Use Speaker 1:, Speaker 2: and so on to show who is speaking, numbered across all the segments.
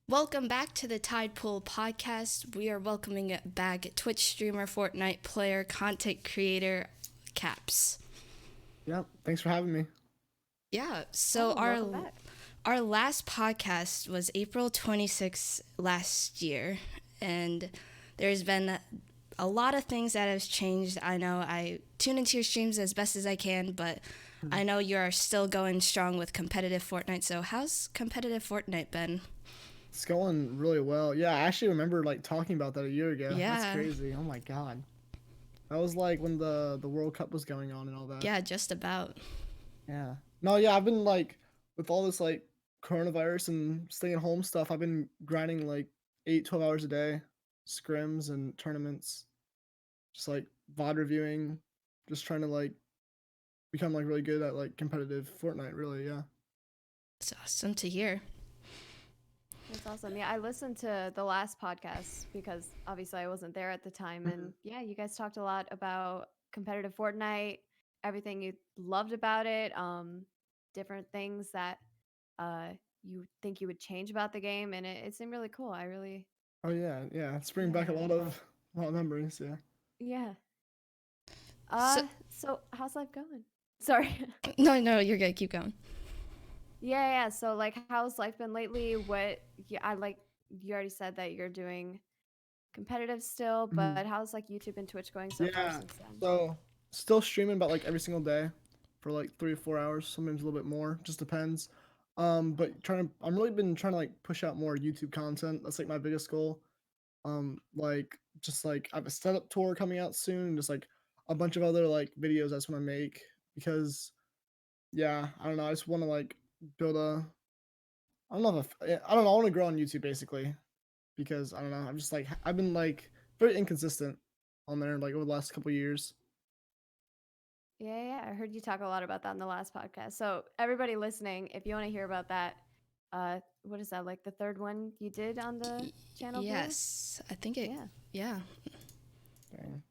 Speaker 1: Welcome back to the Tide Pool podcast. We are welcoming back Twitch streamer, Fortnite player, content creator, Caps.
Speaker 2: Yeah, thanks for having me.
Speaker 1: Yeah, so
Speaker 3: Awesome.
Speaker 1: our
Speaker 3: Welcome back.
Speaker 1: our last podcast was April 26th last year, and there's been a lot of things that have changed. I know I tune into your streams as best as I can, but
Speaker 2: Hmm.
Speaker 1: I know you're still going strong with competitive Fortnite. So how's competitive Fortnite been?
Speaker 2: It's going really well. Yeah, I actually remember like talking about that a year ago. That's
Speaker 1: Yeah,
Speaker 2: crazy. Oh my god. That was like when the World Cup was going on and all that.
Speaker 1: yeah, just about.
Speaker 2: Yeah. No, yeah, I've been like with all this like coronavirus and staying home stuff, I've been grinding like 8, 12 hours a day, scrims and tournaments, just like VOD reviewing, just trying to like become like really good at like competitive Fortnite, really, yeah.
Speaker 1: It's awesome to hear.
Speaker 3: That's awesome. Yeah, I listened to the last podcast because obviously I wasn't there at the time.
Speaker 2: Mhm.
Speaker 3: And yeah, you guys talked a lot about competitive Fortnite, everything you loved about it, different things that uh you think you would change about the game, and it seemed really cool. I really
Speaker 2: Oh yeah, yeah. It's bringing back
Speaker 3: yeah.
Speaker 2: a lot of memories, yeah.
Speaker 3: Yeah.
Speaker 1: So
Speaker 3: So how's life going? Sorry.
Speaker 1: no, you're good. Keep going.
Speaker 3: Yeah. So like how's life been lately? What yeah, I like you already said that you're doing competitive still,
Speaker 2: Mhm.
Speaker 3: but how's like YouTube and Twitch going so far
Speaker 2: Yeah.
Speaker 3: since then?
Speaker 2: So still streaming about like every single day for like 3 or 4 hours, sometimes a little bit more, just depends. But I'm really been trying to like push out more YouTube content. That's like my biggest goal. Like just like I have a setup tour coming out soon, and just like a bunch of other like videos I just want to make because yeah, I don't know, I just want to like build a I don't know if I don't know, I want to grow on YouTube basically because I don't know, I'm just like I've been like very inconsistent on there like over the last couple years.
Speaker 3: Yeah. I heard you talk a lot about that in the last podcast. So everybody listening, if you want to hear about that, what is that, like the third one you did on the channel Blue?
Speaker 1: Yes, I think it.
Speaker 3: Yeah.
Speaker 1: Yeah.
Speaker 2: Dang.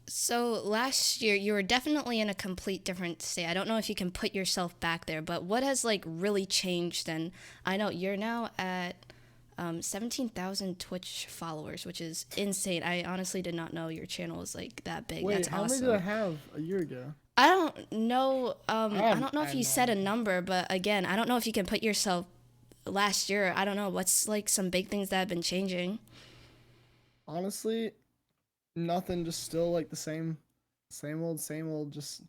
Speaker 1: So last year you were definitely in a complete different state. I don't know if you can put yourself back there, but what has like really changed? And I know you're now at 17,000 Twitch followers, which is insane. I honestly did not know your channel was like that big.
Speaker 2: Wait,
Speaker 1: That's
Speaker 2: how many did I
Speaker 1: awesome.
Speaker 2: have a year ago?
Speaker 1: I don't know. I don't know
Speaker 2: I
Speaker 1: if
Speaker 2: have
Speaker 1: you
Speaker 2: no
Speaker 1: said a
Speaker 2: idea.
Speaker 1: number, but again, I don't know if you can put yourself last year. I don't know what's like some big things that have been changing.
Speaker 2: Honestly, nothing. Just still like the same old, same old. Just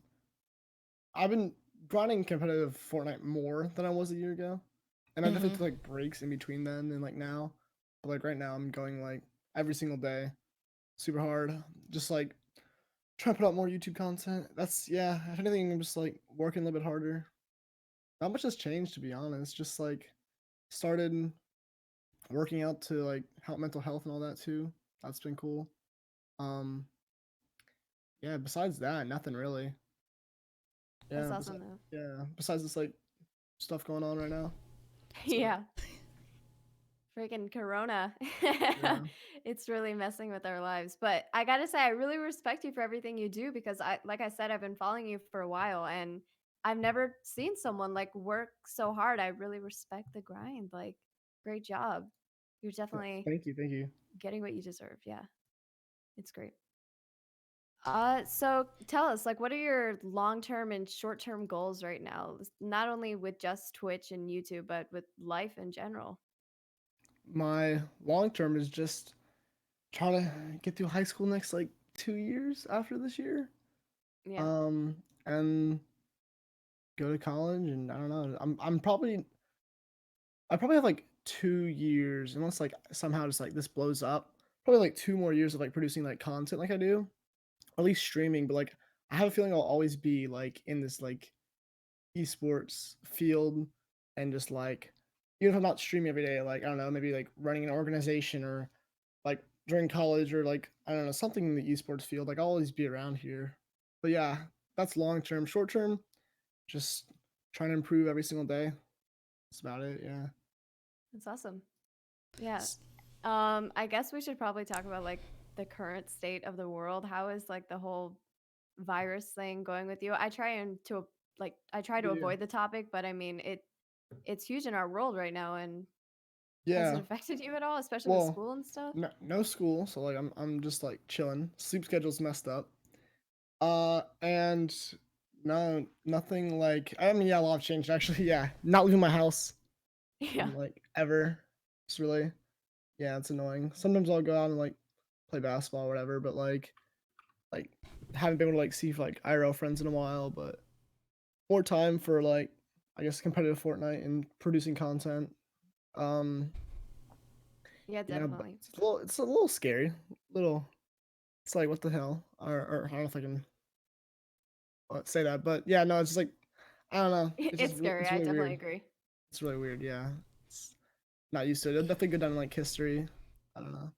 Speaker 2: I've been grinding competitive Fortnite more than I was a year ago, and I definitely
Speaker 1: Mm-hmm.
Speaker 2: took like breaks in between then and like now. But like right now, I'm going like every single day, super hard. Just like trying to put out more YouTube content. That's yeah. If anything, I'm just like working a little bit harder. Not much has changed to be honest. Just like started working out to like help mental health and all that too. That's been cool. Um, yeah. Besides that, nothing really.
Speaker 3: That's
Speaker 2: Yeah.
Speaker 3: awesome though.
Speaker 2: Yeah. Besides this like stuff going on right now. That's about
Speaker 3: Yeah. Freaking Corona.
Speaker 2: yeah.
Speaker 3: It's really messing with our lives. But I gotta say, I really respect you for everything you do because like I said, I've been following you for a while and I've never seen someone like work so hard. I really respect the grind. Like, great job. You're
Speaker 2: Yeah.
Speaker 3: definitely
Speaker 2: Thank you. Thank you.
Speaker 3: getting what you deserve. Yeah, it's great. So tell us, like, what are your long-term and short-term goals right now? Not only with just Twitch and YouTube, but with life in general.
Speaker 2: My long term is just try to get through high school next like 2 years after this year.
Speaker 3: Yeah.
Speaker 2: Um, and go to college and I don't know. I probably have like 2 years unless like somehow just like this blows up. Probably like 2 more years of like producing like content like I do, or at least streaming. But like I have a feeling I'll always be like in this like esports field and just like even if I'm not streaming every day, like I don't know, maybe like running an organization or like during college or like I don't know, something in the esports field. Like I'll always be around here. But yeah, that's long term. Short term, just trying to improve every single day. That's about it. Yeah.
Speaker 3: That's awesome. Yeah. I guess we should probably talk about like the current state of the world. How is like the whole virus thing going with you? I try to
Speaker 2: Yeah.
Speaker 3: avoid the topic, but I mean it's huge in our world right now and Has it
Speaker 2: Yeah.
Speaker 3: affected you at all, especially with
Speaker 2: Well,
Speaker 3: school and stuff?
Speaker 2: no school, so like I'm just like chilling. Sleep schedule's messed up. And no, nothing like, I mean, yeah, a lot of change actually. Yeah, not leaving my house
Speaker 3: Yeah.
Speaker 2: like ever. It's really, yeah, it's annoying. Sometimes I'll go out and like play basketball or whatever, but like haven't been able to like see like IRL friends in a while, but more time for like I guess competitive Fortnite and producing content. Um,
Speaker 3: Yeah,
Speaker 2: yeah, but
Speaker 3: definitely.
Speaker 2: it's a little scary. Little, it's like what the hell? Or I don't know if I can say that, but yeah, no, it's just like I don't know. It's
Speaker 3: It's
Speaker 2: just
Speaker 3: scary.
Speaker 2: it's
Speaker 3: I
Speaker 2: really
Speaker 3: definitely
Speaker 2: weird.
Speaker 3: agree.
Speaker 2: It's really weird. Yeah, it's not used to it. It'll definitely go down in like history. I don't know.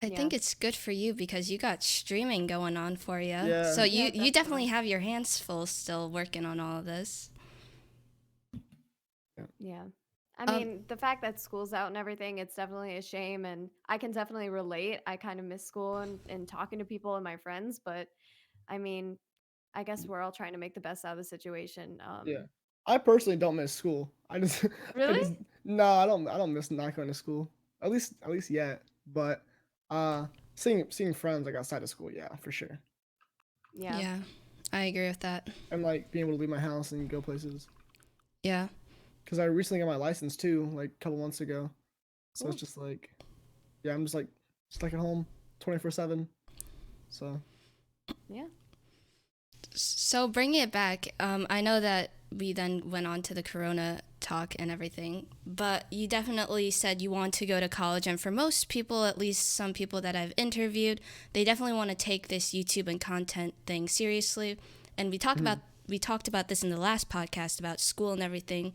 Speaker 1: I
Speaker 3: Yeah.
Speaker 1: think it's good for you because you got streaming going on for you.
Speaker 2: Yeah,
Speaker 1: So
Speaker 3: Yeah,
Speaker 1: you definitely
Speaker 3: definitely.
Speaker 1: have your hands full still working on all of this.
Speaker 3: Yeah. I
Speaker 1: Um,
Speaker 3: mean, the fact that school's out and everything, it's definitely a shame. And I can definitely relate. I kind of miss school and talking to people and my friends. But I mean, I guess we're all trying to make the best out of the situation.
Speaker 2: yeah. I personally don't miss school. I just, I
Speaker 3: Really?
Speaker 2: just, no, I don't miss not going to school. At least yet. But, uh, seeing friends like outside of school, yeah, for sure.
Speaker 3: Yeah.
Speaker 1: yeah, I agree with that.
Speaker 2: And like being able to leave my house and go places.
Speaker 1: Yeah.
Speaker 2: Because I recently got my license too, like a couple months ago. So it's
Speaker 3: Cool.
Speaker 2: just like, yeah, I'm just like stuck at home, 24/7. So
Speaker 3: Yeah.
Speaker 1: So bringing it back, I know that we then went on to the Corona talk and everything, but you definitely said you want to go to college. And for most people, at least some people that I've interviewed, they definitely want to take this YouTube and content thing seriously. And we talked about this in the last podcast about school and everything.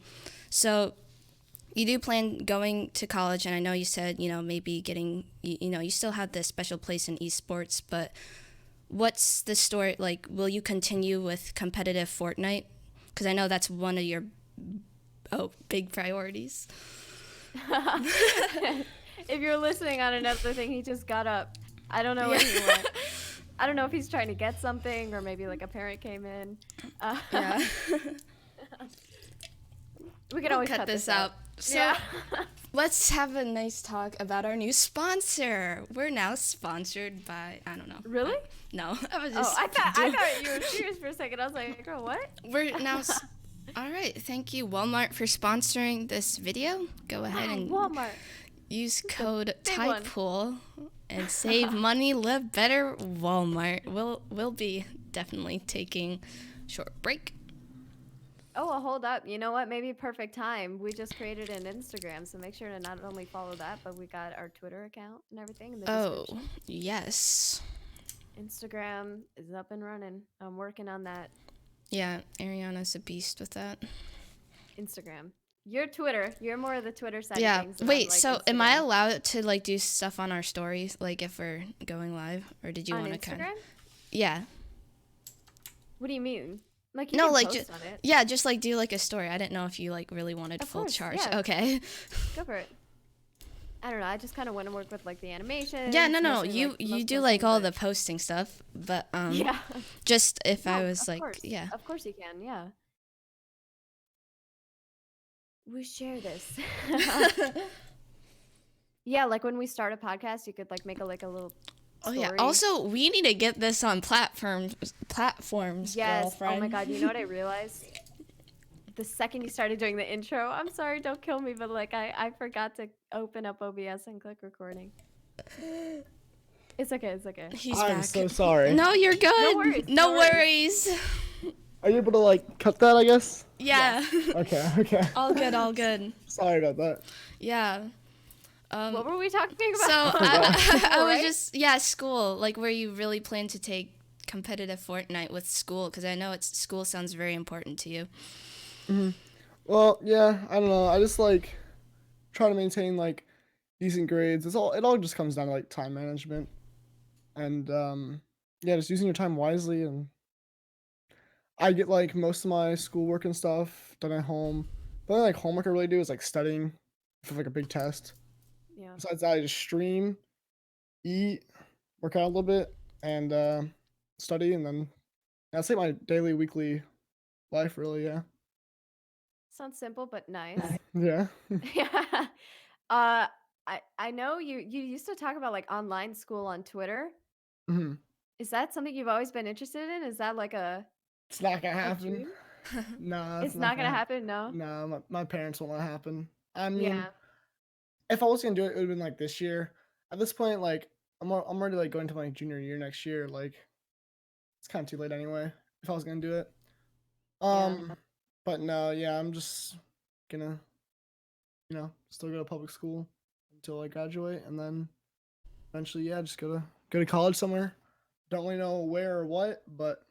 Speaker 1: So you do plan going to college, and I know you said maybe getting you still have this special place in esports, but what's the story like? Will you continue with competitive Fortnite? Because I know that's one of your big priorities.
Speaker 3: If you're listening on another thing, he just got up. I don't know where he went. I don't know if he's trying to get something or maybe like a parent came in.
Speaker 1: Yeah.
Speaker 3: We can
Speaker 1: We'll
Speaker 3: always
Speaker 1: cut this out. So
Speaker 3: Yeah.
Speaker 1: let's have a nice talk about our new sponsor. We're now sponsored by, I don't know.
Speaker 3: Really?
Speaker 1: No, I was
Speaker 3: Oh,
Speaker 1: just.
Speaker 3: I thought you were serious for a second. I was like, girl, what?
Speaker 1: We're now. All right. Thank you, Walmart, for sponsoring this video. Go ahead
Speaker 3: Wow,
Speaker 1: and
Speaker 3: Walmart.
Speaker 1: use code
Speaker 3: big one.
Speaker 1: TYPEPOOL and save money, live better. Walmart. We'll be definitely taking a short break.
Speaker 3: Oh, well, hold up. You know what? Maybe perfect time. We just created an Instagram, so make sure to not only follow that, but we got our Twitter account and everything in the
Speaker 1: Oh,
Speaker 3: description.
Speaker 1: yes.
Speaker 3: Instagram is up and running. I'm working on that.
Speaker 1: Yeah, Ariana's a beast with that.
Speaker 3: Instagram. Your Twitter. You're more of the Twitter side of
Speaker 1: Yeah.
Speaker 3: things. and I'm,
Speaker 1: Wait,
Speaker 3: like,
Speaker 1: so am I
Speaker 3: Instagram.
Speaker 1: allowed to like do stuff on our stories, like if we're going live, or did you
Speaker 3: On
Speaker 1: want to
Speaker 3: Instagram?
Speaker 1: kind of? Yeah.
Speaker 3: What do you mean? Like, you
Speaker 1: No,
Speaker 3: can
Speaker 1: like
Speaker 3: post on it.
Speaker 1: yeah, just like do like a story. I didn't know if you like really wanted
Speaker 3: Of
Speaker 1: full
Speaker 3: course,
Speaker 1: charge.
Speaker 3: yeah.
Speaker 1: Okay.
Speaker 3: Go for it. I don't know. I just kind of want to work with like the animation.
Speaker 1: Yeah, no. You do like all the posting stuff, but
Speaker 3: Yeah.
Speaker 1: just if I
Speaker 3: No,
Speaker 1: was
Speaker 3: of
Speaker 1: like,
Speaker 3: course.
Speaker 1: yeah.
Speaker 3: Of course you can. Yeah. We share this. Yeah, like when we start a podcast, you could like make a little
Speaker 1: Oh
Speaker 3: story.
Speaker 1: yeah. Also, we need to get this on platforms,
Speaker 3: Yes.
Speaker 1: girlfriend.
Speaker 3: Oh my god, you know what I realized? The second you started doing the intro, I'm sorry, don't kill me, but like I forgot to open up OBS and click recording. It's okay, it's okay.
Speaker 1: He's
Speaker 2: I'm
Speaker 1: back.
Speaker 2: so sorry.
Speaker 1: No, you're good.
Speaker 3: worries,
Speaker 1: No
Speaker 3: no worries.
Speaker 1: worries.
Speaker 2: Are you able to like cut that? I guess.
Speaker 1: Yeah.
Speaker 2: Okay.
Speaker 1: All good, all good.
Speaker 2: Sorry about that.
Speaker 1: Yeah.
Speaker 3: What were we talking
Speaker 1: So
Speaker 3: about?
Speaker 1: I was
Speaker 3: Right?
Speaker 1: just school, like where you really plan to take competitive Fortnite with school, because I know school sounds very important to you.
Speaker 2: Well, yeah, I don't know. I just like try to maintain like decent grades. It all just comes down to like time management and yeah, just using your time wisely. And I get like most of my schoolwork and stuff done at home. The only like homework I really do is like studying for like a big test.
Speaker 3: Yeah.
Speaker 2: Besides that, I just stream, eat, work out a little bit, and study, and then that's like my daily, weekly life. Really, yeah.
Speaker 3: Sounds simple but nice.
Speaker 2: Yeah.
Speaker 3: Yeah. Uh, I know you used to talk about like online school on Twitter.
Speaker 2: Hmm.
Speaker 3: Is that something you've always been interested in? Is that like
Speaker 2: It's not gonna
Speaker 3: a
Speaker 2: happen.
Speaker 3: dream?
Speaker 2: Nah, it's
Speaker 3: It's
Speaker 2: not
Speaker 3: not
Speaker 2: gonna
Speaker 3: gonna
Speaker 2: happen.
Speaker 3: happen, no?
Speaker 2: No, my parents won't let it happen. I mean,
Speaker 3: Yeah.
Speaker 2: if I was gonna do it, it would have been like this year. At this point, like I'm already like going to my junior year next year. Like it's kind of too late anyway. If I was gonna do it,
Speaker 3: Yeah.
Speaker 2: but no, yeah, I'm just gonna still go to public school until I graduate, and then eventually, yeah, just go to college somewhere. Don't really know where or what, but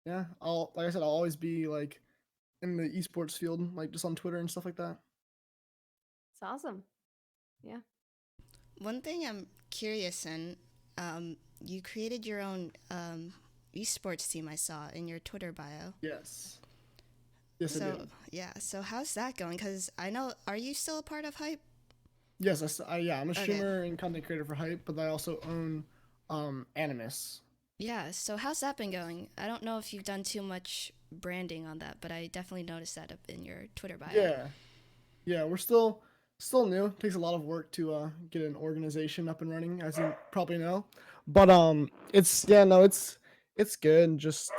Speaker 2: yeah, I'll like I said, I'll always be like in the esports field, like just on Twitter and stuff like that.
Speaker 3: It's awesome. Yeah.
Speaker 1: One thing I'm curious in, you created your own esports team. I saw in your Twitter bio.
Speaker 2: Yes, yes, I
Speaker 1: So
Speaker 2: did.
Speaker 1: yeah, so how's that going? Because I know, are you still a part of Hype?
Speaker 2: Yes, yeah, I'm a
Speaker 1: Okay.
Speaker 2: streamer and content creator for Hype, but I also own Animus.
Speaker 1: Yeah, so how's that been going? I don't know if you've done too much branding on that, but I definitely noticed that up in your Twitter bio.
Speaker 2: Yeah, yeah, we're still new. It takes a lot of work to get an organization up and running, as you probably know. But it's yeah, no, it's good. Just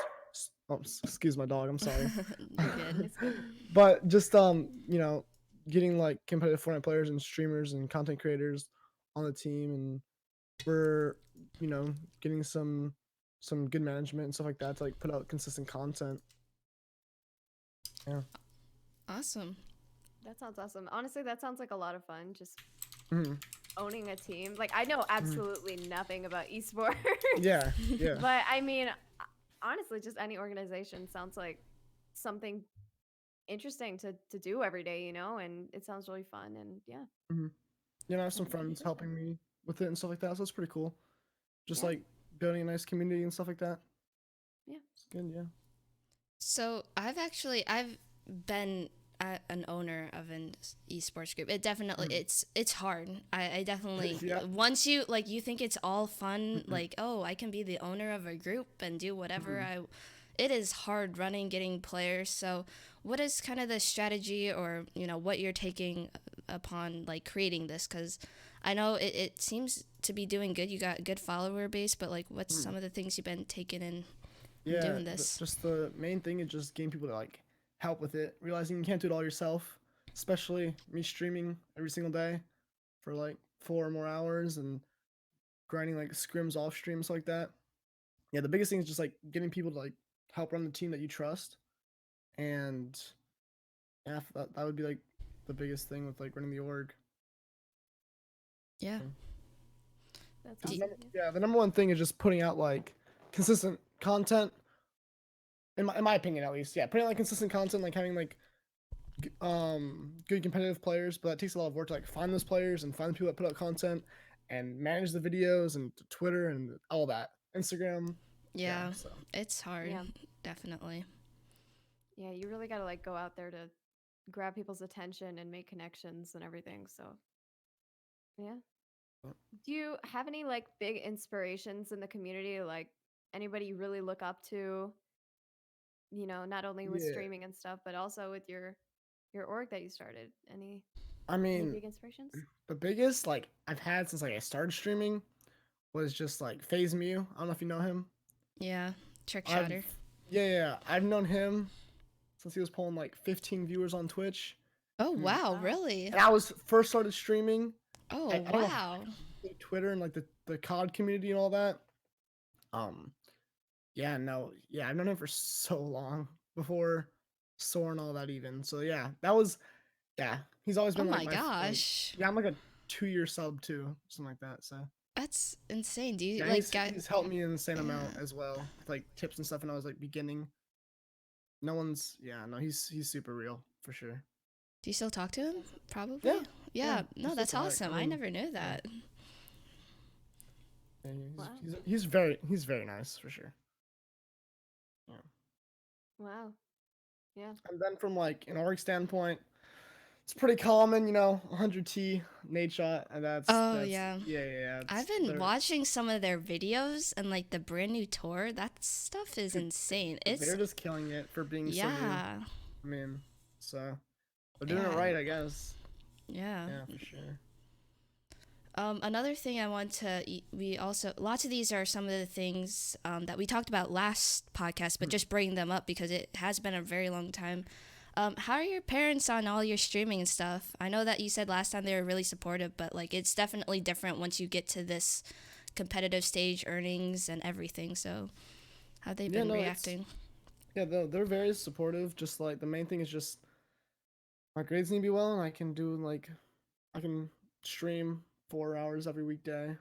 Speaker 2: excuse my dog. I'm sorry.
Speaker 1: You're good.
Speaker 3: It's good.
Speaker 2: But just getting like competitive Fortnite players and streamers and content creators on the team, and we're getting some good management and stuff like that to like put out consistent content. Yeah.
Speaker 1: Awesome.
Speaker 3: That sounds awesome. Honestly, that sounds like a lot of fun. Just
Speaker 2: Hmm.
Speaker 3: owning a team. Like I know absolutely nothing about esports.
Speaker 2: Yeah. Yeah.
Speaker 3: But I mean, honestly, just any organization sounds like something interesting to do every day, and it sounds really fun and yeah.
Speaker 2: Hmm. I have some
Speaker 3: Sounds pretty
Speaker 2: friends
Speaker 3: good.
Speaker 2: helping me with it and stuff like that, so it's pretty cool. Just
Speaker 3: Yeah.
Speaker 2: like building a nice community and stuff like that.
Speaker 3: Yeah.
Speaker 2: It's good. Yeah.
Speaker 1: So I've been an owner of an esports group. It definitely it's hard. I definitely
Speaker 2: Yeah.
Speaker 1: once you like you think it's all fun, like oh I can be the owner of a group and do whatever I. It is hard running, getting players. So what is kind of the strategy or what you're taking upon like creating this? Because I know it seems to be doing good. You got a good follower base, but like what's some of the things you've been taking in
Speaker 2: Yeah.
Speaker 1: doing this?
Speaker 2: Just the main thing is just getting people to like help with it. Realizing you can't do it all yourself, especially me streaming every single day for like 4 or more hours and grinding like scrims off streams like that. Yeah, the biggest thing is just like getting people to like help run the team that you trust, and yeah, that would be like the biggest thing with like running the org.
Speaker 1: Yeah.
Speaker 3: That's
Speaker 2: 'Cause
Speaker 1: Do-
Speaker 3: awesome.
Speaker 2: yeah, the number one thing is just putting out like consistent content. In my opinion, at least, yeah, putting out like consistent content, like having like good competitive players, but it takes a lot of work to like find those players and find the people that put out content and manage the videos and Twitter and all that, Instagram. Yeah,
Speaker 1: Yeah,
Speaker 2: so
Speaker 1: it's hard,
Speaker 3: Yeah.
Speaker 1: definitely.
Speaker 3: Yeah, you really got to like go out there to grab people's attention and make connections and everything. So, yeah. Do you have any like big inspirations in the community, like anybody you really look up to, not only with
Speaker 2: yeah.
Speaker 3: streaming and stuff, but also with your org that you started?
Speaker 2: I
Speaker 3: Any
Speaker 2: mean,
Speaker 3: big inspirations?
Speaker 2: the biggest like I've had since like I started streaming was just like FaZe Mew. I don't know if you know him.
Speaker 1: Yeah, trick
Speaker 2: I've
Speaker 1: shotter.
Speaker 2: yeah, I've known him since he was pulling like 15 viewers on Twitch.
Speaker 1: Oh
Speaker 2: And,
Speaker 1: wow,
Speaker 3: Wow.
Speaker 1: really?
Speaker 2: and I was first started streaming.
Speaker 1: Oh
Speaker 2: I don't know how
Speaker 1: wow.
Speaker 2: Twitter and like the COD community and all that. Um, yeah, no, yeah, I've known him for so long before Soar and all that even. So yeah, that was yeah. He's always
Speaker 1: Oh
Speaker 2: been like
Speaker 1: my
Speaker 2: my like
Speaker 1: gosh,
Speaker 2: yeah. I'm like a 2 year sub too, something like that. So
Speaker 1: that's insane. Do you
Speaker 2: yeah,
Speaker 1: like got?
Speaker 2: he's helped me an insane amount
Speaker 1: Yeah.
Speaker 2: as well, with, like tips and stuff. When I was like beginning, no one's yeah, no, he's super real for sure.
Speaker 1: Do you still talk to him?
Speaker 3: That's awesome.
Speaker 1: Probably.
Speaker 2: Yeah,
Speaker 1: Yeah.
Speaker 2: we
Speaker 1: No,
Speaker 2: still
Speaker 1: that's
Speaker 2: talk.
Speaker 1: awesome. I never knew that.
Speaker 2: Yeah,
Speaker 3: Wow.
Speaker 2: he's very nice for sure. Yeah.
Speaker 3: Wow. Yeah.
Speaker 2: And then from like an org standpoint, it's pretty common, 100T Nate shot, and
Speaker 1: Oh
Speaker 2: that's
Speaker 1: yeah.
Speaker 2: yeah.
Speaker 1: I've been watching some of their videos and like the brand new tour. That stuff is insane. It's
Speaker 2: They're just killing it for being so new.
Speaker 1: yeah.
Speaker 2: I mean, so they're doing it
Speaker 1: Yeah.
Speaker 2: right, I guess.
Speaker 1: Yeah.
Speaker 2: Yeah, for sure.
Speaker 1: Another thing I want to, we also, lots of these are some of the things that we talked about last podcast, but just bringing them up because it has been a very long time. How are your parents on all your streaming and stuff? I know that you said last time they were really supportive, but like it's definitely different once you get to this competitive stage, earnings and everything. So how they've
Speaker 2: Yeah,
Speaker 1: been
Speaker 2: no,
Speaker 1: reacting?
Speaker 2: yeah, they're very supportive. Just like the main thing is just my grades need to be well, and I can stream 4 hours every weekday,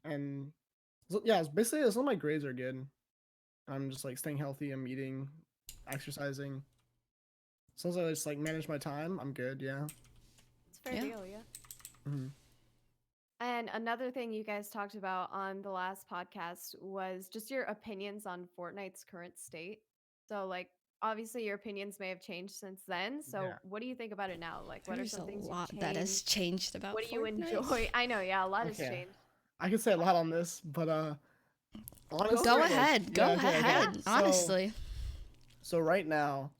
Speaker 2: and yeah, it's basically as long as my grades are good, I'm just like staying healthy, I'm eating, exercising. As long as I just like manage my time, I'm good. Yeah.
Speaker 3: It's a fair
Speaker 1: Yeah.
Speaker 3: deal, yeah.
Speaker 2: hmm
Speaker 3: And another thing you guys talked about on the last podcast was just your opinions on Fortnite's current state. So, like, obviously, your opinions may have changed since then. So,
Speaker 2: Yeah.
Speaker 3: what do you think about it now? Like, what are
Speaker 1: There's
Speaker 3: some
Speaker 1: a
Speaker 3: things
Speaker 1: lot
Speaker 3: you've
Speaker 1: that has
Speaker 3: changed?
Speaker 1: changed about
Speaker 3: What do you
Speaker 1: Fortnite.
Speaker 3: enjoy? I know, yeah, a lot has
Speaker 2: Okay.
Speaker 3: changed.
Speaker 2: I could say a lot on this, but honestly,
Speaker 1: Go
Speaker 3: for it.
Speaker 1: ahead.
Speaker 2: yeah,
Speaker 1: Go
Speaker 2: okay, okay.
Speaker 1: ahead. Honestly.
Speaker 2: So right now,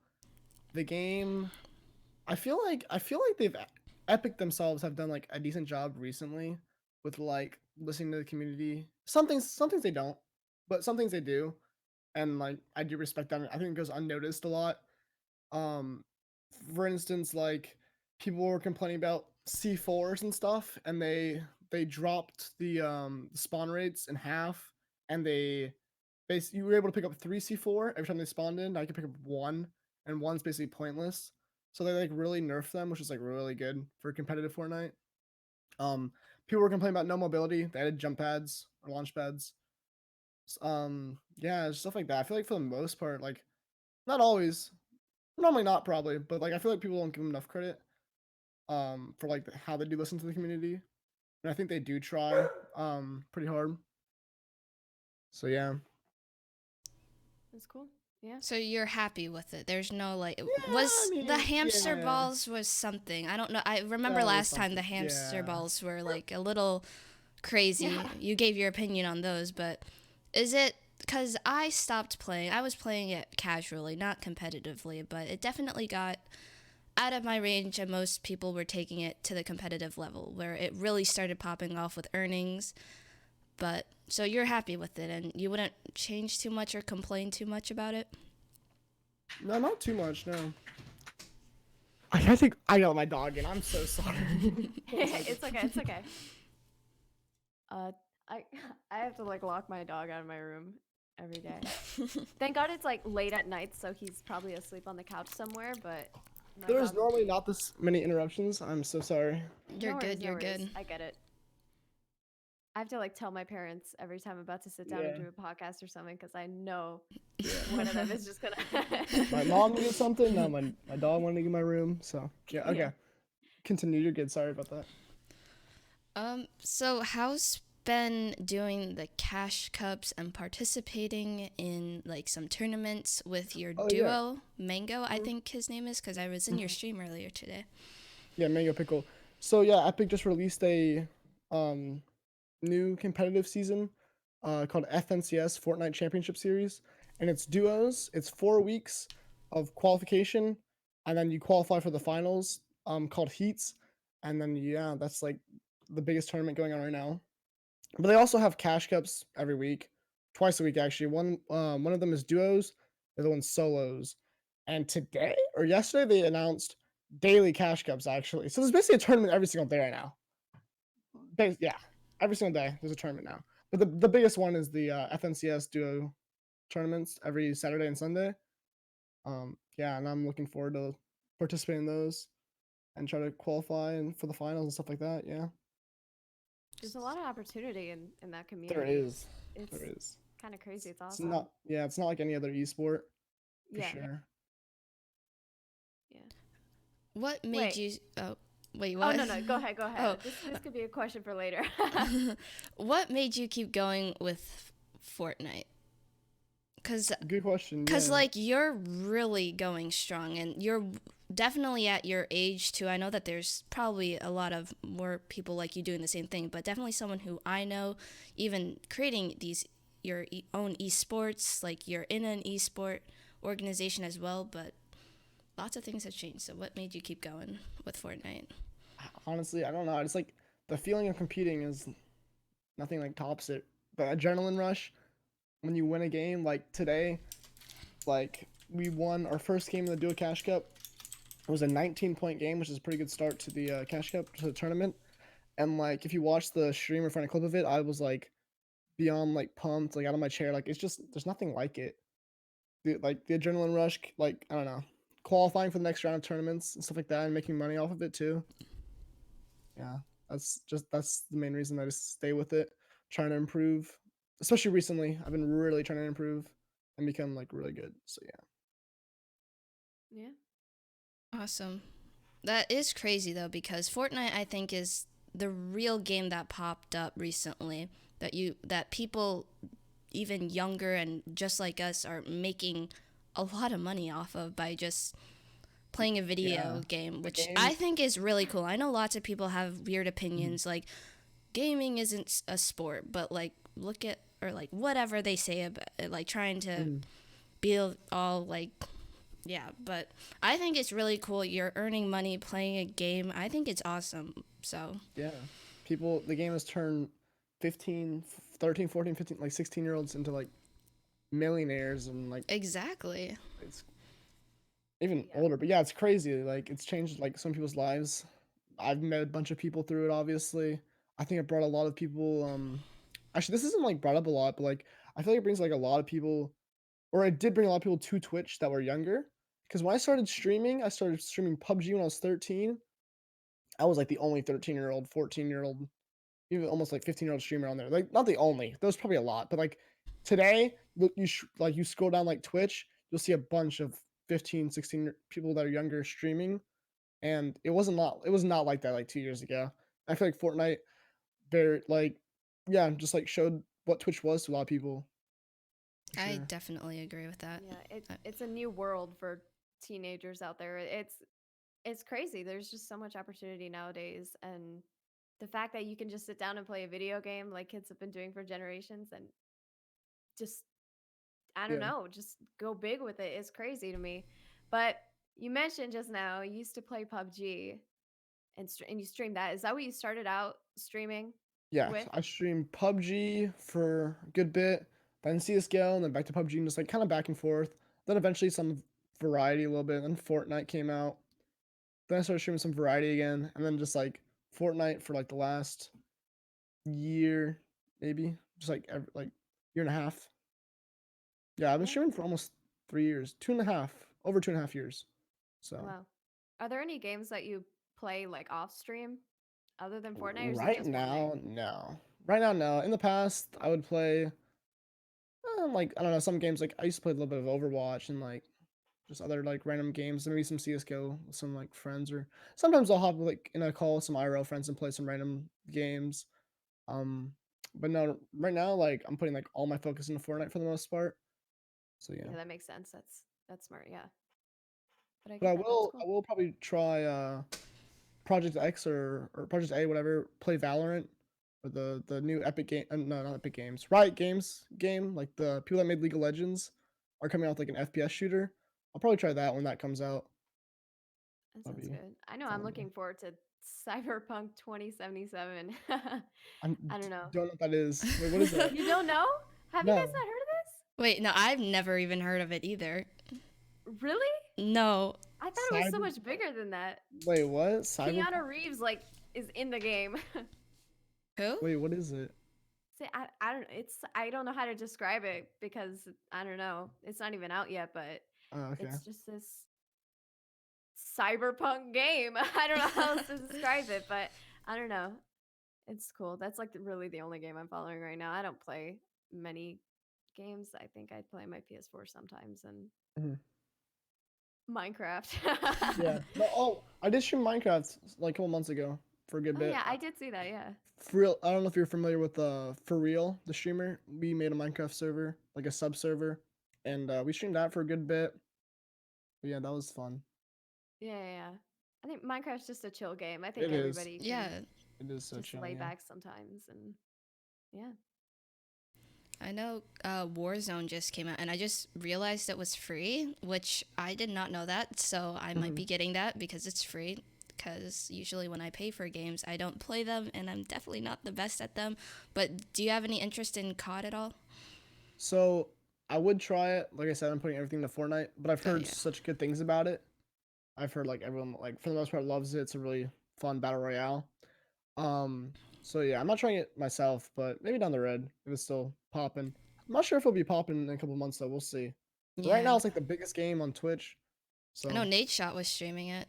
Speaker 2: the game, I feel like they've Epic themselves have done like a decent job recently with like listening to the community. Some things they don't, but some things they do, and like I do respect that. I think it goes unnoticed a lot. Um, for instance, like people were complaining about C4s and stuff, and they dropped the spawn rates in half, and you were able to pick up 3 C4 every time they spawned in. Now you can pick up one, and one's basically pointless. So they like really nerfed them, which is like really good for competitive Fortnite. Um, People were complaining about no mobility. They added jump pads or launch pads. Yeah, stuff like that. I feel like for the most part, like not always, normally not probably, but like I feel like people don't give them enough credit for like how they do listen to the community, and I think they do try pretty hard. So yeah.
Speaker 3: That's cool. Yeah.
Speaker 1: So you're happy with it. There's no like
Speaker 2: Yeah,
Speaker 1: was
Speaker 2: I mean,
Speaker 1: the hamster
Speaker 2: yeah.
Speaker 1: balls was something. I don't know. I remember
Speaker 2: That was
Speaker 1: last time the
Speaker 2: something,
Speaker 1: hamster
Speaker 2: yeah.
Speaker 1: balls were like a little crazy.
Speaker 3: Yeah.
Speaker 1: You gave your opinion on those, but is it cuz I stopped playing. I was playing it casually, not competitively, but it definitely got out of my range and most people were taking it to the competitive level where it really started popping off with earnings. But so you're happy with it and you wouldn't change too much or complain too much about it?
Speaker 2: No, not too much. No. I think I got my dog in. I'm so sorry.
Speaker 3: It's okay. It's okay. Uh, I I have to like lock my dog out of my room every day. Thank God it's like late at night, so he's probably asleep on the couch somewhere. But my
Speaker 2: There's
Speaker 3: dog-
Speaker 2: normally not this many interruptions. I'm so sorry.
Speaker 1: You're
Speaker 3: no
Speaker 1: good,
Speaker 3: worries, no
Speaker 1: you're
Speaker 3: worries.
Speaker 1: good.
Speaker 3: I get it. I have to like tell my parents every time I'm about to sit down and
Speaker 2: Yeah.
Speaker 3: do a podcast or something because I know
Speaker 2: Yeah.
Speaker 3: one of them is just gonna.
Speaker 2: My mom needed something. Now my dog wanted to get in my room. So yeah. Okay.
Speaker 3: Yeah.
Speaker 2: Continue. You're good. Sorry about that.
Speaker 1: So how's been doing the cash cups and participating in like some tournaments with your
Speaker 2: Oh,
Speaker 1: duo, Mango, I think his name is, because I was in your stream earlier today.
Speaker 2: Yeah, Mango Pickle. So yeah, Epic just released a new competitive season called FNCS Fortnite Championship Series, and it's duos. It's 4 weeks of qualification, and then you qualify for the finals called heats, and then yeah, that's like the biggest tournament going on right now. But they also have cash cups every week, twice a week actually. One of them is duos, the other one's solos. And today or yesterday they announced daily cash cups actually. So there's basically a tournament every single day right now. Yeah, every single day there's a tournament now. But the biggest one is the FNCS duo tournaments every Saturday and Sunday. Yeah, and I'm looking forward to participating in those and try to qualify and for the finals and stuff like that. Yeah,
Speaker 3: There's a lot of opportunity in that community.
Speaker 2: there is.
Speaker 3: It's
Speaker 2: There is.
Speaker 3: kind of crazy. It's
Speaker 2: It's
Speaker 3: awesome.
Speaker 2: not. Yeah, it's not like any other esport for
Speaker 3: Yeah.
Speaker 2: sure.
Speaker 3: Yeah.
Speaker 1: What made
Speaker 3: Wait.
Speaker 1: you? Oh, wait,
Speaker 3: Oh
Speaker 1: what?
Speaker 3: no, go ahead, go ahead.
Speaker 1: Oh.
Speaker 3: This could be a question for later.
Speaker 1: What made you keep going with Fortnite?
Speaker 2: Good question.
Speaker 1: Because,
Speaker 2: yeah.
Speaker 1: like, you're really going strong, and you're definitely at your age, too. I know that there's probably a lot of more people like you doing the same thing, but definitely someone who I know, even creating your own esports, like, you're in an esport organization as well, but lots of things have changed. So what made you keep going with Fortnite?
Speaker 2: honestly, I don't know. It's like the feeling of competing is nothing like tops it. The adrenaline rush when you win a game, like today, like we won our first game in the Duo Cash Cup. It was a 19-point game, which is a pretty good start to the Cash Cup, to the tournament. And like, if you watch the stream or find a clip of it, I was like beyond like pumped, like out of my chair. Like it's just there's nothing like it. Like the adrenaline rush, like I don't know, qualifying for the next round of tournaments and stuff like that, and making money off of it too. Yeah, that's the main reason I just stay with it, trying to improve. Especially recently, I've been really trying to improve and become like really good. So yeah.
Speaker 3: Yeah.
Speaker 1: Awesome. That is crazy though, because Fortnite I think is the real game that popped up recently that people even younger and just like us are making a lot of money off of by just playing a video
Speaker 2: Yeah.
Speaker 1: game,
Speaker 2: The
Speaker 1: which
Speaker 2: game.
Speaker 1: I think is really cool. I know lots of people have weird opinions like gaming isn't a sport, but like look at or like whatever they say about it, like trying to be all like yeah, but I think it's really cool. You're earning money playing a game. I think it's awesome. So,
Speaker 2: Yeah. People, the game has turned 15, 13, 14, 15, like 16-year-olds into like millionaires and like
Speaker 1: exactly.
Speaker 2: it's even
Speaker 3: Yeah.
Speaker 2: older. But yeah, it's crazy. Like it's changed like some people's lives. I've met a bunch of people through it, obviously. I think it brought a lot of people, actually this isn't like brought up a lot, but like I feel like it brings like a lot of people, or it did bring a lot of people to Twitch that were younger. Because when I started streaming PUBG when I was 13. I was like the only 13-year-old, 14-year-old, even almost like 15-year-old streamer on there. Like not the only. There was probably a lot, but like today, look, like you scroll down like Twitch, you'll see a bunch of 15, 16 people that are younger streaming, and it was not like that like 2 years ago. I feel like Fortnite, very like, yeah, just like showed what Twitch was to a lot of people. For
Speaker 1: I
Speaker 2: sure.
Speaker 1: definitely agree with that.
Speaker 3: Yeah,
Speaker 1: Uh,
Speaker 3: it's a new world for teenagers out there. It's crazy. There's just so much opportunity nowadays, and the fact that you can just sit down and play a video game like kids have been doing for generations and just I don't
Speaker 2: Yeah.
Speaker 3: know, just go big with it is crazy to me. But you mentioned just now you used to play PUBG and you streamed that. Is that what you started out streaming
Speaker 2: Yeah,
Speaker 3: with?
Speaker 2: I streamed PUBG for a good bit, then CS:GO, and then back to PUBG, and just like kind of back and forth. Then eventually some variety a little bit. Then Fortnite came out. Then I started streaming some variety again, and then just like Fortnite for like the last year, maybe just like like year and a half. Yeah, I've been
Speaker 3: Yeah.
Speaker 2: streaming for almost 3 years, 2.5, over 2.5 years.
Speaker 3: Oh,
Speaker 2: So
Speaker 3: wow. Are there any games that you play like off stream other than Fortnite, or is it
Speaker 2: right
Speaker 3: just Fortnite?
Speaker 2: now, no. Right now, no. In the past, I would play. Like I don't know, some games like I used to play a little bit of Overwatch and like just other like random games, maybe some CS:GO with some like friends, or sometimes I'll hop like in a call with some IRL friends and play some random games. Um, but no, right now like I'm putting like all my focus into Fortnite for the most part. So yeah,
Speaker 3: Yeah, that makes sense. That's smart. Yeah, but I
Speaker 2: but
Speaker 3: get that. That's
Speaker 2: I
Speaker 3: cool.
Speaker 2: will probably try Project X or Project A, whatever. Play Valorant or the new Epic game. No, not Epic Games. Riot Games game. Like the people that made League of Legends are coming out with like an FPS shooter. I'll probably try that when that comes out.
Speaker 3: That
Speaker 2: That'll
Speaker 3: sounds
Speaker 2: be
Speaker 3: good. I know I'm
Speaker 2: fun. Yeah.
Speaker 3: looking forward to Cyberpunk 2077. I don't know.
Speaker 2: Don't know what that is. Wait, what is that?
Speaker 3: You don't know? Have you guys
Speaker 2: No.
Speaker 3: not heard of
Speaker 1: Wait, no, I've never even heard of it either.
Speaker 3: this? Really?
Speaker 1: No.
Speaker 3: I thought it was so
Speaker 2: Cyber.
Speaker 3: much bigger than that.
Speaker 2: Wait, what? Cyberpunk.
Speaker 3: Keanu Reeves like is in the game.
Speaker 1: Who?
Speaker 2: Wait, what is it?
Speaker 3: See, I don't know how to describe it because I don't know. It's not even out yet, but
Speaker 2: Oh, okay.
Speaker 3: it's just this cyberpunk game. I don't know how else to describe it, but I don't know. It's cool. That's like really the only game I'm following right now. I don't play many games. I think I play my PS4 sometimes and
Speaker 2: Mhm.
Speaker 3: Minecraft.
Speaker 2: Yeah. No. Oh, I did stream Minecraft like a couple months ago for a good
Speaker 3: Oh
Speaker 2: bit.
Speaker 3: yeah, I did see that. Yeah.
Speaker 2: For real, I don't know if you're familiar with For Real, the streamer. We made a Minecraft server, like a sub server, and we streamed that for a good bit. But yeah, that was fun.
Speaker 3: Yeah. I think Minecraft's just a chill game. I think
Speaker 2: It is.
Speaker 3: everybody
Speaker 1: Yeah,
Speaker 3: can
Speaker 2: It is so
Speaker 3: just
Speaker 2: chill.
Speaker 3: lay
Speaker 2: Yeah.
Speaker 3: back sometimes and yeah.
Speaker 1: I know Warzone just came out, and I just realized it was free, which I did not know that, so I might
Speaker 2: Mhm.
Speaker 1: be getting that because it's free. because usually when I pay for games, I don't play them, and I'm definitely not the best at them. But do you have any interest in COD at all?
Speaker 2: So I would try it. Like I said, I'm putting everything to Fortnite, but I've
Speaker 1: Oh
Speaker 2: heard
Speaker 1: yeah.
Speaker 2: such good things about it. I've heard like everyone like for the most part loves it. It's a really fun battle royale. Um, so yeah, I'm not trying it myself, but maybe down the road if it's still popping. I'm not sure if it'll be popping in a couple months though. We'll see. But right now,
Speaker 1: Yeah.
Speaker 2: it's like the biggest game on Twitch.
Speaker 1: I know
Speaker 2: So
Speaker 1: Nate Shot was streaming it.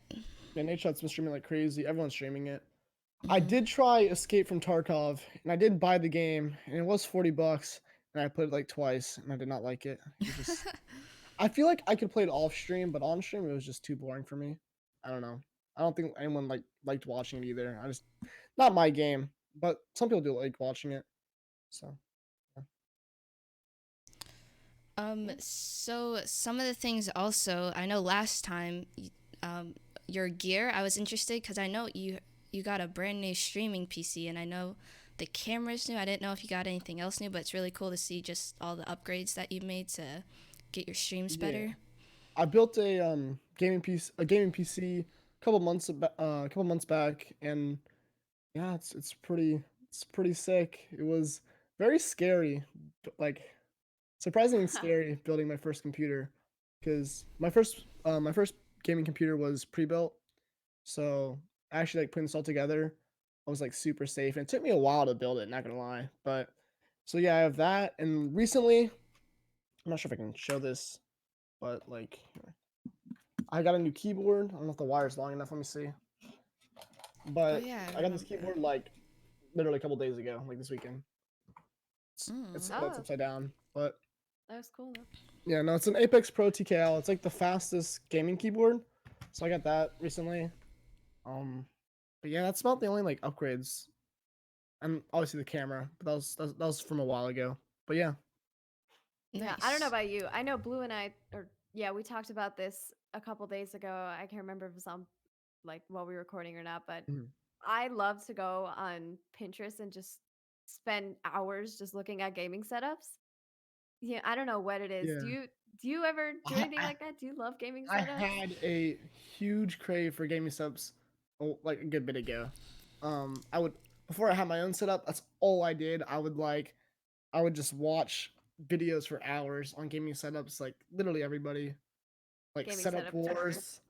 Speaker 2: yeah, Nate Shot's been streaming like crazy. Everyone's streaming it. I
Speaker 1: Hmm.
Speaker 2: did try Escape from Tarkov, and I did buy the game, and it was $40, and I played it like twice, and I did not like it. It just, I feel like I could play it off stream, but on stream it was just too boring for me. I don't know. I don't think anyone liked watching it either. I just, not my game, but some people do like watching it. So yeah.
Speaker 1: So some of the things also, I know last time, your gear, I was interested because I know you got a brand new streaming PC, and I know the camera's new. I didn't know if you got anything else new, but it's really cool to see just all the upgrades that you made to get your streams
Speaker 2: Yeah.
Speaker 1: better.
Speaker 2: I built a gaming PC a couple months back, and yeah, it's pretty sick. It was very scary, like surprisingly scary building my first computer, because my first gaming computer was pre-built, so actually like putting this all together, I was like super safe, and it took me a while to build it. Not gonna lie, but so yeah, I have that, and recently, I'm not sure if I can show this, but like I got a new keyboard. I don't know if the wire's long enough. Let me see,
Speaker 1: Oh
Speaker 2: but
Speaker 1: yeah, I
Speaker 2: I got this
Speaker 1: remember
Speaker 2: keyboard
Speaker 1: that.
Speaker 2: like literally a couple days ago, like this weekend. It's
Speaker 1: Mm.
Speaker 2: well, it's
Speaker 3: Oh,
Speaker 2: upside down, but
Speaker 3: that was cool though.
Speaker 2: yeah, no, it's an Apex Pro TKL. It's like the fastest gaming keyboard. So I got that recently. Um, but yeah, that's about the only like upgrades, and obviously the camera. But that was from a while ago. But yeah,
Speaker 3: Yeah, I don't know
Speaker 1: Nice.
Speaker 3: about you. I know Blue and I, or yeah, we talked about this a couple days ago. I can't remember if it was on like while we were recording or not, but
Speaker 2: mhm,
Speaker 3: I love to go on Pinterest and just spend hours just looking at gaming setups. Yeah, I don't know what it is.
Speaker 2: yeah.
Speaker 3: Do you ever do
Speaker 2: I,
Speaker 3: anything
Speaker 2: I
Speaker 3: like that? Do you love gaming
Speaker 2: I
Speaker 3: setups?
Speaker 2: had a huge crave for gaming subs, oh, like a good bit ago. I would before I had my own setup. That's all I did. I would just watch videos for hours on gaming setups, like literally everybody, like
Speaker 3: Gaming
Speaker 2: setup
Speaker 3: setup tutorials.
Speaker 2: wars.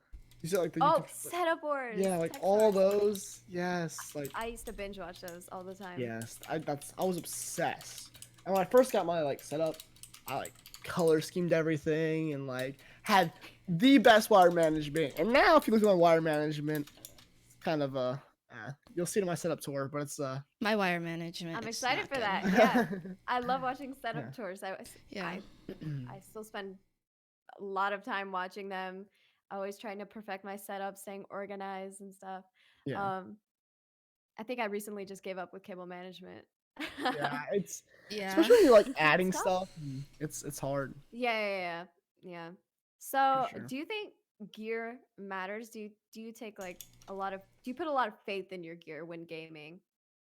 Speaker 2: You see like the
Speaker 3: Oh,
Speaker 2: YouTube,
Speaker 3: setup wars,
Speaker 2: yeah, like
Speaker 3: tech
Speaker 2: all
Speaker 3: stars.
Speaker 2: those. Yes, like
Speaker 3: I used to binge watch those all the time.
Speaker 2: yes. I was obsessed. And when I first got my like setup, I like color schemed everything and like had the best wire management. And now if you look at my wire management, it's kind of you'll see it in my setup tour, but it's
Speaker 1: My wire management
Speaker 3: I'm
Speaker 1: is
Speaker 3: excited
Speaker 1: not
Speaker 3: for
Speaker 1: good.
Speaker 3: that. Yeah. I love watching
Speaker 2: yeah.
Speaker 3: setup tours.
Speaker 1: Yeah.
Speaker 3: I still spend a lot of time watching them, always trying to perfect my setup, staying organized and stuff.
Speaker 2: Yeah.
Speaker 3: Um, I think I recently just gave up with cable management.
Speaker 2: Yeah, it's
Speaker 1: Yeah.
Speaker 2: especially when you're like
Speaker 3: It's
Speaker 2: adding
Speaker 3: tough.
Speaker 2: stuff. It's hard
Speaker 3: Yeah.
Speaker 2: for
Speaker 3: So,
Speaker 2: sure.
Speaker 3: do you think gear matters? Do you take like a lot of do you put a lot of faith in your gear when gaming?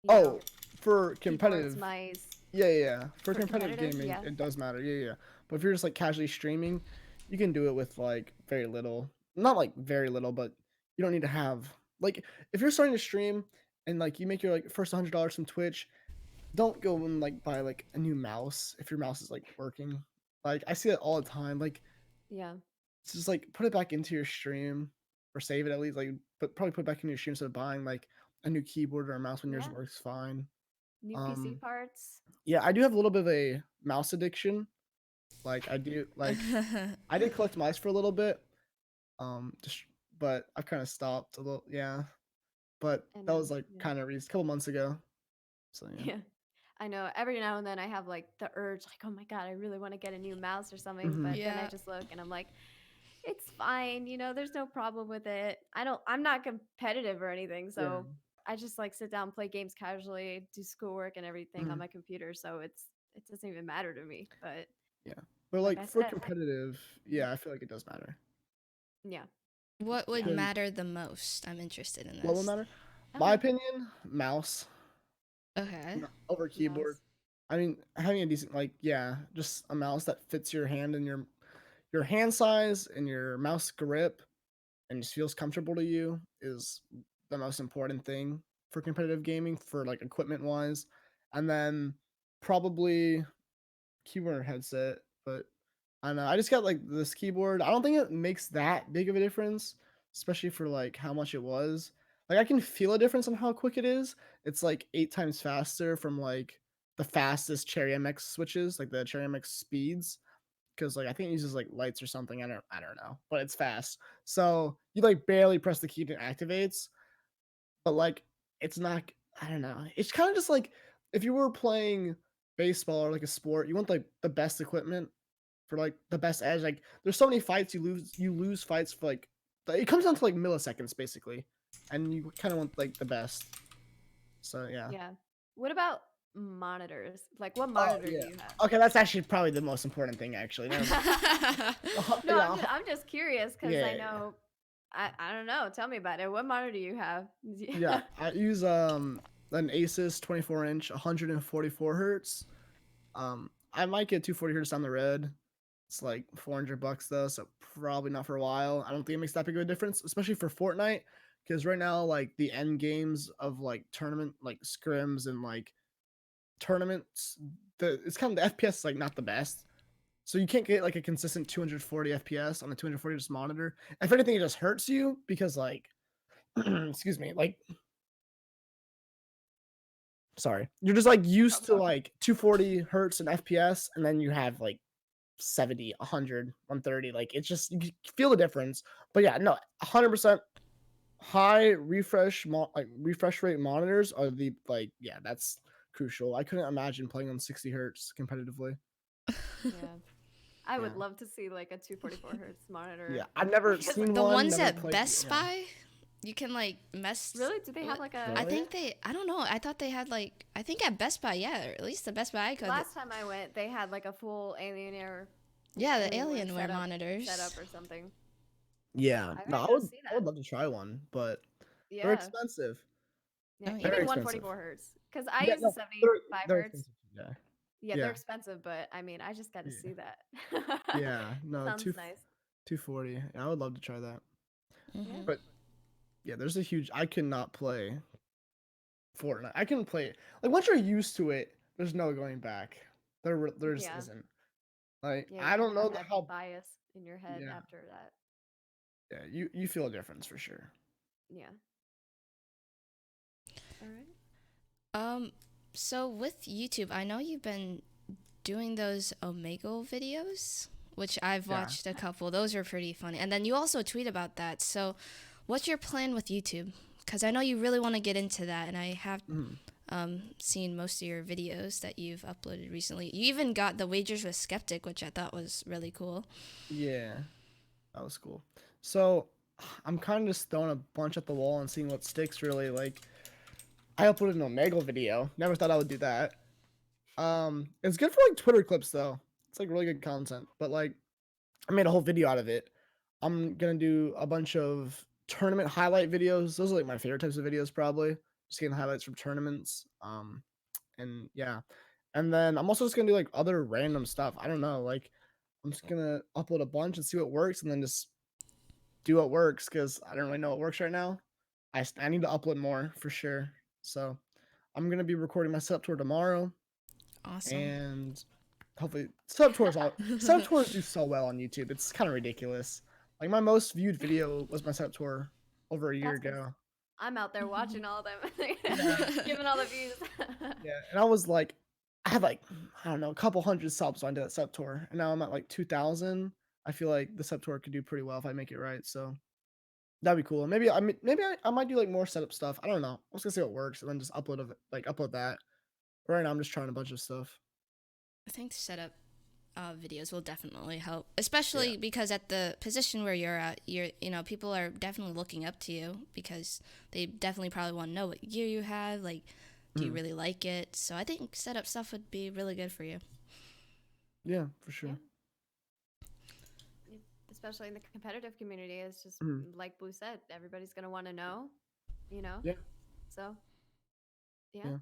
Speaker 3: You know,
Speaker 2: Oh, for
Speaker 3: keyboards,
Speaker 2: competitive,
Speaker 3: mice.
Speaker 2: yeah. For
Speaker 3: For
Speaker 2: competitive
Speaker 3: competitive,
Speaker 2: gaming,
Speaker 3: yeah.
Speaker 2: it does matter. Yeah. But if you're just like casually streaming, you can do it with like very little. Not like very little, but you don't need to have like if you're starting to stream and like you make your like first $100 from Twitch, don't go and like buy like a new mouse if your mouse is like working. Like I see it all the time. Like
Speaker 3: Yeah.
Speaker 2: it's just like put it back into your stream or save it at least. Like but probably put it back in your stream instead of buying like a new keyboard or a mouse when yours
Speaker 3: Yeah.
Speaker 2: works fine.
Speaker 3: New PC
Speaker 2: Um
Speaker 3: parts.
Speaker 2: yeah, I do have a little bit of a mouse addiction. Like I did collect mice for a little bit. Just but I've kind of stopped a little. Yeah, but
Speaker 3: And
Speaker 2: that was like
Speaker 3: yeah.
Speaker 2: kind of a couple months ago. So yeah.
Speaker 3: Yeah. I know every now and then I have like the urge, like, oh my God, I really want to get a new mouse or something.
Speaker 2: Hmm.
Speaker 3: But then I
Speaker 1: Yeah.
Speaker 3: just look and I'm like, it's fine. There's no problem with it. I'm not competitive or anything.
Speaker 2: Yeah.
Speaker 3: So I just like sit down, play games casually, do schoolwork and everything on
Speaker 2: Hmm.
Speaker 3: my computer. So it doesn't even matter to me. But
Speaker 2: Yeah. But
Speaker 3: like
Speaker 2: like
Speaker 3: I
Speaker 2: for
Speaker 3: said,
Speaker 2: competitive, yeah, I feel like it does matter.
Speaker 3: yeah,
Speaker 1: What would
Speaker 3: yeah.
Speaker 2: Because
Speaker 1: matter the most? I'm interested in
Speaker 2: what will
Speaker 1: this.
Speaker 2: matter? My
Speaker 3: Okay.
Speaker 2: opinion, mouse
Speaker 1: Okay.
Speaker 2: over keyboard.
Speaker 3: Mouse.
Speaker 2: I mean, having a decent like yeah, just a mouse that fits your hand and your hand size and your mouse grip. and just feels comfortable to you is the most important thing for competitive gaming for like equipment wise. And then probably keyboard headset, but I don't know. I just got like this keyboard. I don't think it makes that big of a difference, especially for like how much it was. Like I can feel a difference on how quick it is. It's like 8 times faster from like the fastest Cherry MX switches, like the Cherry MX speeds. Because like I think it uses like lights or something. I don't know, but it's fast. So you like barely press the key and it activates, but like it's not. I don't know. It's kind of just like if you were playing baseball or like a sport, you want like the best equipment for like the best edge. Like there's so many fights you lose fights for like it comes down to like milliseconds basically, and you kind of want like the best. So yeah.
Speaker 3: Yeah. What about monitors? Like, what
Speaker 2: Oh
Speaker 3: monitor
Speaker 2: yeah.
Speaker 3: do you have?
Speaker 2: Okay, that's actually probably the most important thing actually. Never mind.
Speaker 3: No,
Speaker 2: Yeah,
Speaker 3: I'm just curious because
Speaker 2: yeah,
Speaker 3: I know I don't know. Tell me about it. What monitor do you have?
Speaker 2: yeah. I use an Asus 24-inch 144 hertz. I might get 240 hertz down the road. It's like $400 though, so probably not for a while. I don't think it makes that big of a difference, especially for Fortnite, because right now like the end games of like tournament like scrims and like tournaments, it's kind of the FPS is like not the best. So you can't get like a consistent 240 FPS on a 240 hertz monitor. If anything, it just hurts you because like excuse me, like sorry, you're just like used to like 240 hertz and FPS, and then you have like 70, 100, 130. Like it's just you feel the difference. But yeah, no, 100% high refresh rate monitors are the like yeah, that's crucial. I couldn't imagine playing on 60 hertz competitively.
Speaker 3: Yeah. I would
Speaker 2: Yeah.
Speaker 3: love to see like a 244 hertz monitor.
Speaker 2: Yeah, I've never
Speaker 3: Because
Speaker 2: seen
Speaker 1: The
Speaker 2: one.
Speaker 1: ones
Speaker 2: Never
Speaker 1: at
Speaker 2: played.
Speaker 1: Best
Speaker 2: Yeah.
Speaker 1: Buy, you can like mess.
Speaker 3: really, do they have like a?
Speaker 1: I
Speaker 2: Really?
Speaker 1: think I don't know. I thought they had like. I think at Best Buy, yeah, or at least the Best Buy I could.
Speaker 3: Last time I went, they had like a full
Speaker 1: Yeah, the
Speaker 3: Alienware
Speaker 1: Alienware monitors.
Speaker 3: setup or something.
Speaker 2: Yeah,
Speaker 3: I
Speaker 2: no,
Speaker 3: gotta go see
Speaker 2: I would
Speaker 3: that.
Speaker 2: love to try one, but they're
Speaker 3: Yeah,
Speaker 2: expensive.
Speaker 3: yeah.
Speaker 1: Oh yeah.
Speaker 2: Very
Speaker 3: Even
Speaker 2: expensive.
Speaker 3: 144 hertz, because I
Speaker 2: Yeah,
Speaker 3: use the
Speaker 2: no, they're
Speaker 3: 75
Speaker 2: they're
Speaker 3: hertz.
Speaker 2: expensive. Yeah,
Speaker 3: Yeah, they're
Speaker 2: yeah,
Speaker 3: expensive, but I mean, I just got to
Speaker 2: yeah,
Speaker 3: see that.
Speaker 2: yeah. No,
Speaker 3: Sounds nice.
Speaker 2: 240. Yeah, I would love to try that.
Speaker 3: Yeah.
Speaker 1: Hmm.
Speaker 2: But yeah, there's a huge. I cannot play Fortnite. I can play it. Like once you're used to it, there's no going back. There just
Speaker 3: Yeah.
Speaker 2: isn't. Like
Speaker 3: Yeah, you
Speaker 2: I
Speaker 3: kind
Speaker 2: don't
Speaker 3: of
Speaker 2: know
Speaker 3: have that
Speaker 2: how.
Speaker 3: bias in your head
Speaker 2: Yeah,
Speaker 3: after that.
Speaker 2: yeah. You feel a difference for sure.
Speaker 3: Yeah. All right.
Speaker 1: Um. So with YouTube, I know you've been doing those Omegle videos, which I've
Speaker 2: Yeah.
Speaker 1: watched a couple. Those are pretty funny. And then you also tweet about that. So, what's your plan with YouTube? Because I know you really want to get into that, and I have
Speaker 2: Mhm.
Speaker 1: seen most of your videos that you've uploaded recently. You even got the Wagers with Skeptic, which I thought was really cool.
Speaker 2: Yeah, that was cool. So I'm kind of just throwing a bunch at the wall and seeing what sticks. Really, like I uploaded an Omegle video. Never thought I would do that. It's good for like Twitter clips though. It's like really good content. But like I made a whole video out of it. I'm gonna do a bunch of tournament highlight videos. Those are like my favorite types of videos, probably. Just getting highlights from tournaments. And yeah. And then I'm also just gonna do like other random stuff. I don't know. Like I'm just gonna upload a bunch and see what works, and then just do what works because I don't really know what works right now. I need to upload more for sure. So I'm gonna be recording my setup tour tomorrow,
Speaker 1: Awesome.
Speaker 2: and hopefully setup tours do so well on YouTube. It's kind of ridiculous. Like my most viewed video was my setup tour over a year
Speaker 3: That's 'cause
Speaker 2: ago.
Speaker 3: I'm out there watching all them,
Speaker 2: Yeah,
Speaker 3: giving all the views.
Speaker 2: yeah, and I was like, I had like I don't know a couple hundred subs when I did that setup tour, and now I'm at like 2,000. I feel like the setup tour could do pretty well if I make it right. So that'd be cool. Maybe I might do like more setup stuff. I don't know. I was gonna see what works and then just upload that. Right now I'm just trying a bunch of stuff.
Speaker 1: I think setup videos will definitely help,
Speaker 2: Yeah.
Speaker 1: especially because at the position where you're at, people are definitely looking up to you because they definitely probably want to know what gear you have. Like, do you
Speaker 2: Mhm.
Speaker 1: really like it? So I think setup stuff would be really good for you.
Speaker 2: Yeah, for
Speaker 3: Yeah.
Speaker 2: sure.
Speaker 3: Especially in the competitive community, it's just
Speaker 2: Mhm.
Speaker 3: like Blue said, everybody's gonna want to know, you know.
Speaker 2: Yeah.
Speaker 3: So yeah,
Speaker 2: Yeah.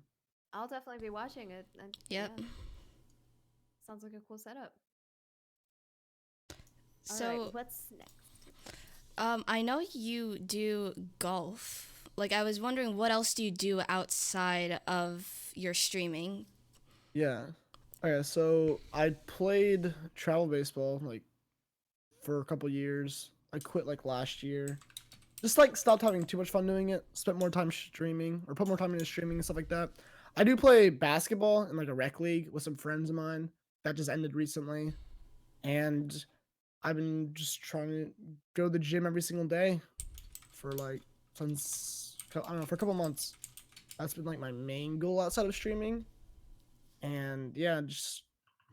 Speaker 3: I'll definitely be watching it. And
Speaker 1: Yep.
Speaker 3: yeah, sounds like a cool setup. All right,
Speaker 1: So
Speaker 3: what's next?
Speaker 1: I know you do golf. Like, I was wondering, what else do you do outside of your streaming?
Speaker 2: Yeah. Okay, so I played travel baseball like for a couple years. I quit like last year. Just like stopped having too much fun doing it. Spent more time streaming or put more time into streaming and stuff like that. I do play basketball in like a rec league with some friends of mine. That just ended recently. And I've been just trying to go to the gym every single day for like since I don't know, for a couple months. That's been like my main goal outside of streaming. And yeah, just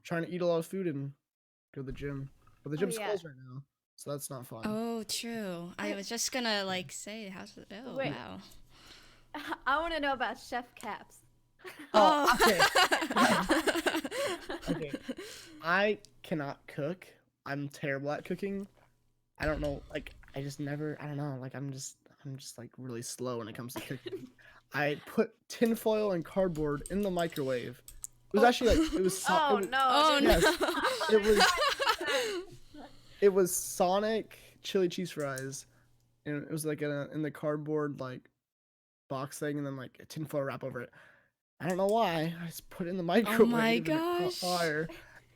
Speaker 2: trying to eat a lot of food and go to the gym. But the
Speaker 3: Oh
Speaker 2: gym's
Speaker 3: yeah.
Speaker 2: closed right now, so that's not fun.
Speaker 1: Oh, true. I was just gonna like say, how's it? Oh,
Speaker 3: Wait.
Speaker 1: wow.
Speaker 3: I want to know about Chef Caps.
Speaker 2: Oh, okay.
Speaker 1: Oh.
Speaker 2: Okay. I cannot cook. I'm terrible at cooking. I don't know, like I just never I don't know, like I'm just like really slow when it comes to cooking. I put tinfoil and cardboard in the microwave. It was actually like it was
Speaker 3: Oh
Speaker 2: it was,
Speaker 3: no.
Speaker 1: Oh
Speaker 3: dude.
Speaker 2: yes,
Speaker 1: no.
Speaker 2: it was it was Sonic chili cheese fries, and it was like in the cardboard like box thing, and then like a tinfoil wrap over it. I don't know why. I just put it in the
Speaker 1: Oh my
Speaker 2: microwave and it caught
Speaker 1: gosh.
Speaker 2: fire.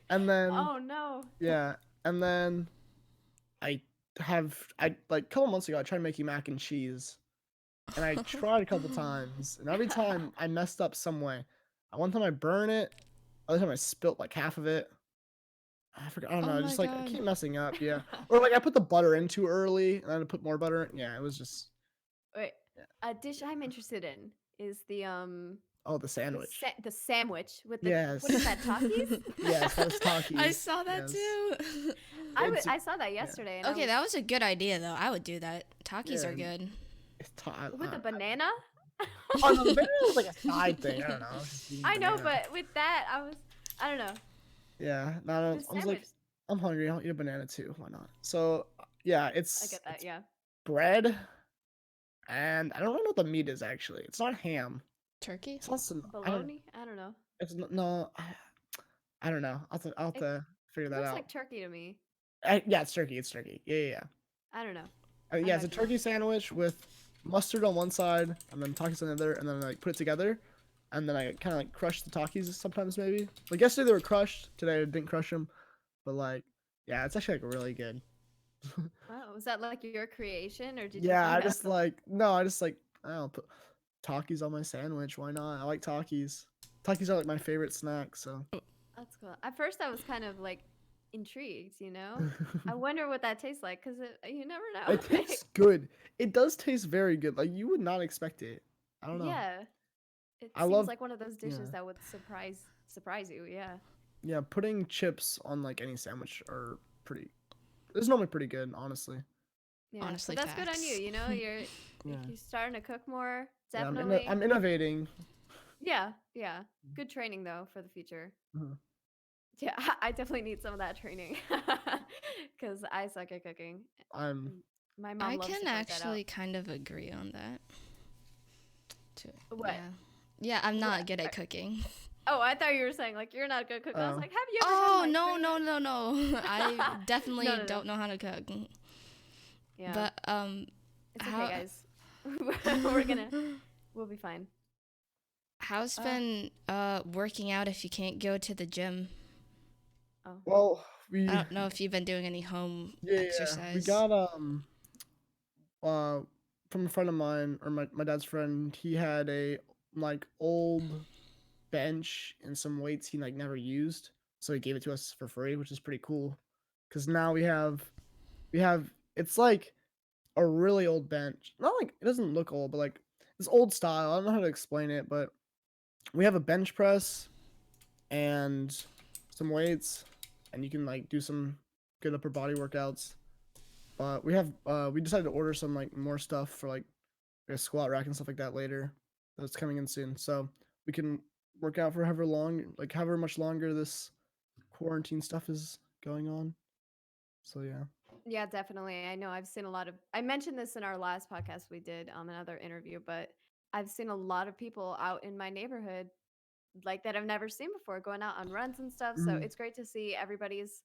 Speaker 2: And then
Speaker 3: Oh no.
Speaker 2: yeah, and then I I like a couple months ago I tried making mac and cheese, and I tried a couple times, and every time I messed up some way. One time I burned it, other time I spilt like half of it. I forgot. I don't
Speaker 1: Oh
Speaker 2: know.
Speaker 1: my
Speaker 2: Just like I
Speaker 1: god.
Speaker 2: keep messing up. Yeah, or like I put the butter in too early, and then I put more butter in. Yeah, it was just
Speaker 3: Wait.
Speaker 2: yeah.
Speaker 3: A dish I'm interested in is
Speaker 2: Oh, the sandwich.
Speaker 3: the sandwich with the what is
Speaker 2: Yes.
Speaker 3: that, Talkies?
Speaker 2: Yes, that was
Speaker 1: I
Speaker 2: Talkies.
Speaker 1: saw that
Speaker 2: Yes.
Speaker 1: too.
Speaker 2: It's
Speaker 3: I saw that
Speaker 2: yeah.
Speaker 3: yesterday. And I
Speaker 1: Okay,
Speaker 3: was,
Speaker 1: that was a good idea though. I would do that. Takis
Speaker 2: Yeah.
Speaker 1: are good.
Speaker 2: It's
Speaker 3: with a banana.
Speaker 2: oh no, the banana was like a side thing. I don't know. I was just eating
Speaker 3: I know,
Speaker 2: banana.
Speaker 3: but with that, I don't know.
Speaker 2: Yeah, no,
Speaker 3: The
Speaker 2: I was like,
Speaker 3: sandwich.
Speaker 2: I'm hungry. I'll eat a banana too. Why not? So yeah,
Speaker 3: I
Speaker 2: it's
Speaker 3: get that. Yeah.
Speaker 2: bread, and I don't really know what the meat is actually. It's not ham.
Speaker 1: Turkey?
Speaker 2: It's not some.
Speaker 3: Bologna. I don't know.
Speaker 2: It's no. I don't know. I'll have
Speaker 3: It
Speaker 2: to figure that
Speaker 3: looks
Speaker 2: out.
Speaker 3: like turkey to me.
Speaker 2: Yeah, it's turkey. It's turkey. Yeah, yeah, yeah.
Speaker 3: I don't know.
Speaker 2: Yeah,
Speaker 3: I
Speaker 2: it's a
Speaker 3: might be
Speaker 2: turkey
Speaker 3: wrong.
Speaker 2: sandwich with mustard on one side and then Takis on the other, and then like put it together, and then I kind of like crush the Takis sometimes maybe. Like yesterday they were crushed, today I didn't crush them, but like yeah, it's actually like really good.
Speaker 3: Wow, was that like your creation, or did you
Speaker 2: Yeah,
Speaker 3: find
Speaker 2: I
Speaker 3: out
Speaker 2: just
Speaker 3: some?
Speaker 2: like no, I just like I'll put Takis on my sandwich. Why not? I like Takis. Takis are like my favorite snack. So
Speaker 3: That's cool. At first, I was kind of like intrigued. I wonder what that tastes like because you never know.
Speaker 2: it tastes good. It does taste very good. Like you would not expect it. I don't know.
Speaker 3: Yeah, it
Speaker 2: I
Speaker 3: seems
Speaker 2: love
Speaker 3: like one of those dishes
Speaker 2: yeah.
Speaker 3: that would surprise you. Yeah.
Speaker 2: Yeah, putting chips on like any sandwich are pretty. It's normally pretty good, honestly.
Speaker 3: Yeah,
Speaker 1: Honestly,
Speaker 3: but that's good on you.
Speaker 1: facts.
Speaker 3: You're if
Speaker 2: Yeah,
Speaker 3: you're starting to cook more,
Speaker 2: yeah.
Speaker 3: definitely.
Speaker 2: I'm innovating.
Speaker 3: Yeah, yeah. Good training though for the future.
Speaker 2: Mhm.
Speaker 3: Yeah, I definitely need some of that training because I suck at cooking.
Speaker 2: I'm.
Speaker 3: Mm, My
Speaker 1: I
Speaker 3: mom loves
Speaker 1: can
Speaker 3: to point that
Speaker 1: actually
Speaker 3: out.
Speaker 1: kind of agree on that. Too.
Speaker 3: What?
Speaker 1: Yeah. Yeah, I'm
Speaker 3: What?
Speaker 1: not good at cooking.
Speaker 3: Oh, I thought you were saying like you're not a good cook. I was
Speaker 2: Oh.
Speaker 3: like, have you ever
Speaker 1: Oh,
Speaker 3: had my
Speaker 1: no,
Speaker 3: food?
Speaker 1: no, no, no. I definitely
Speaker 3: No, no, no.
Speaker 1: don't know how to cook.
Speaker 3: Yeah,
Speaker 1: But
Speaker 3: it's
Speaker 1: how
Speaker 3: okay, guys. We'll be fine.
Speaker 1: how's
Speaker 3: Uh,
Speaker 1: been working out if you can't go to the gym?
Speaker 3: Oh,
Speaker 2: Well, we
Speaker 1: I don't know if you've been doing any home
Speaker 2: yeah, we
Speaker 1: exercise.
Speaker 2: got uh from a friend of mine or my dad's friend. He had a like old bench and some weights he like never used, so he gave it to us for free, which is pretty cool. Cause now we have it's like a really old bench. Not like it doesn't look old, but like this old style. I don't know how to explain it, but we have a bench press and some weights, and you can like do some good upper body workouts. But we decided to order some like more stuff for like a squat rack and stuff like that later. That's coming in soon, so we can work out for however much longer this quarantine stuff is going on. So yeah.
Speaker 3: yeah, definitely. I know I've seen a lot of. I mentioned this in our last podcast we did, another interview, but I've seen a lot of people out in my neighborhood like that I've never seen before, going out on runs and stuff. So
Speaker 2: Mhm.
Speaker 3: it's great to see everybody's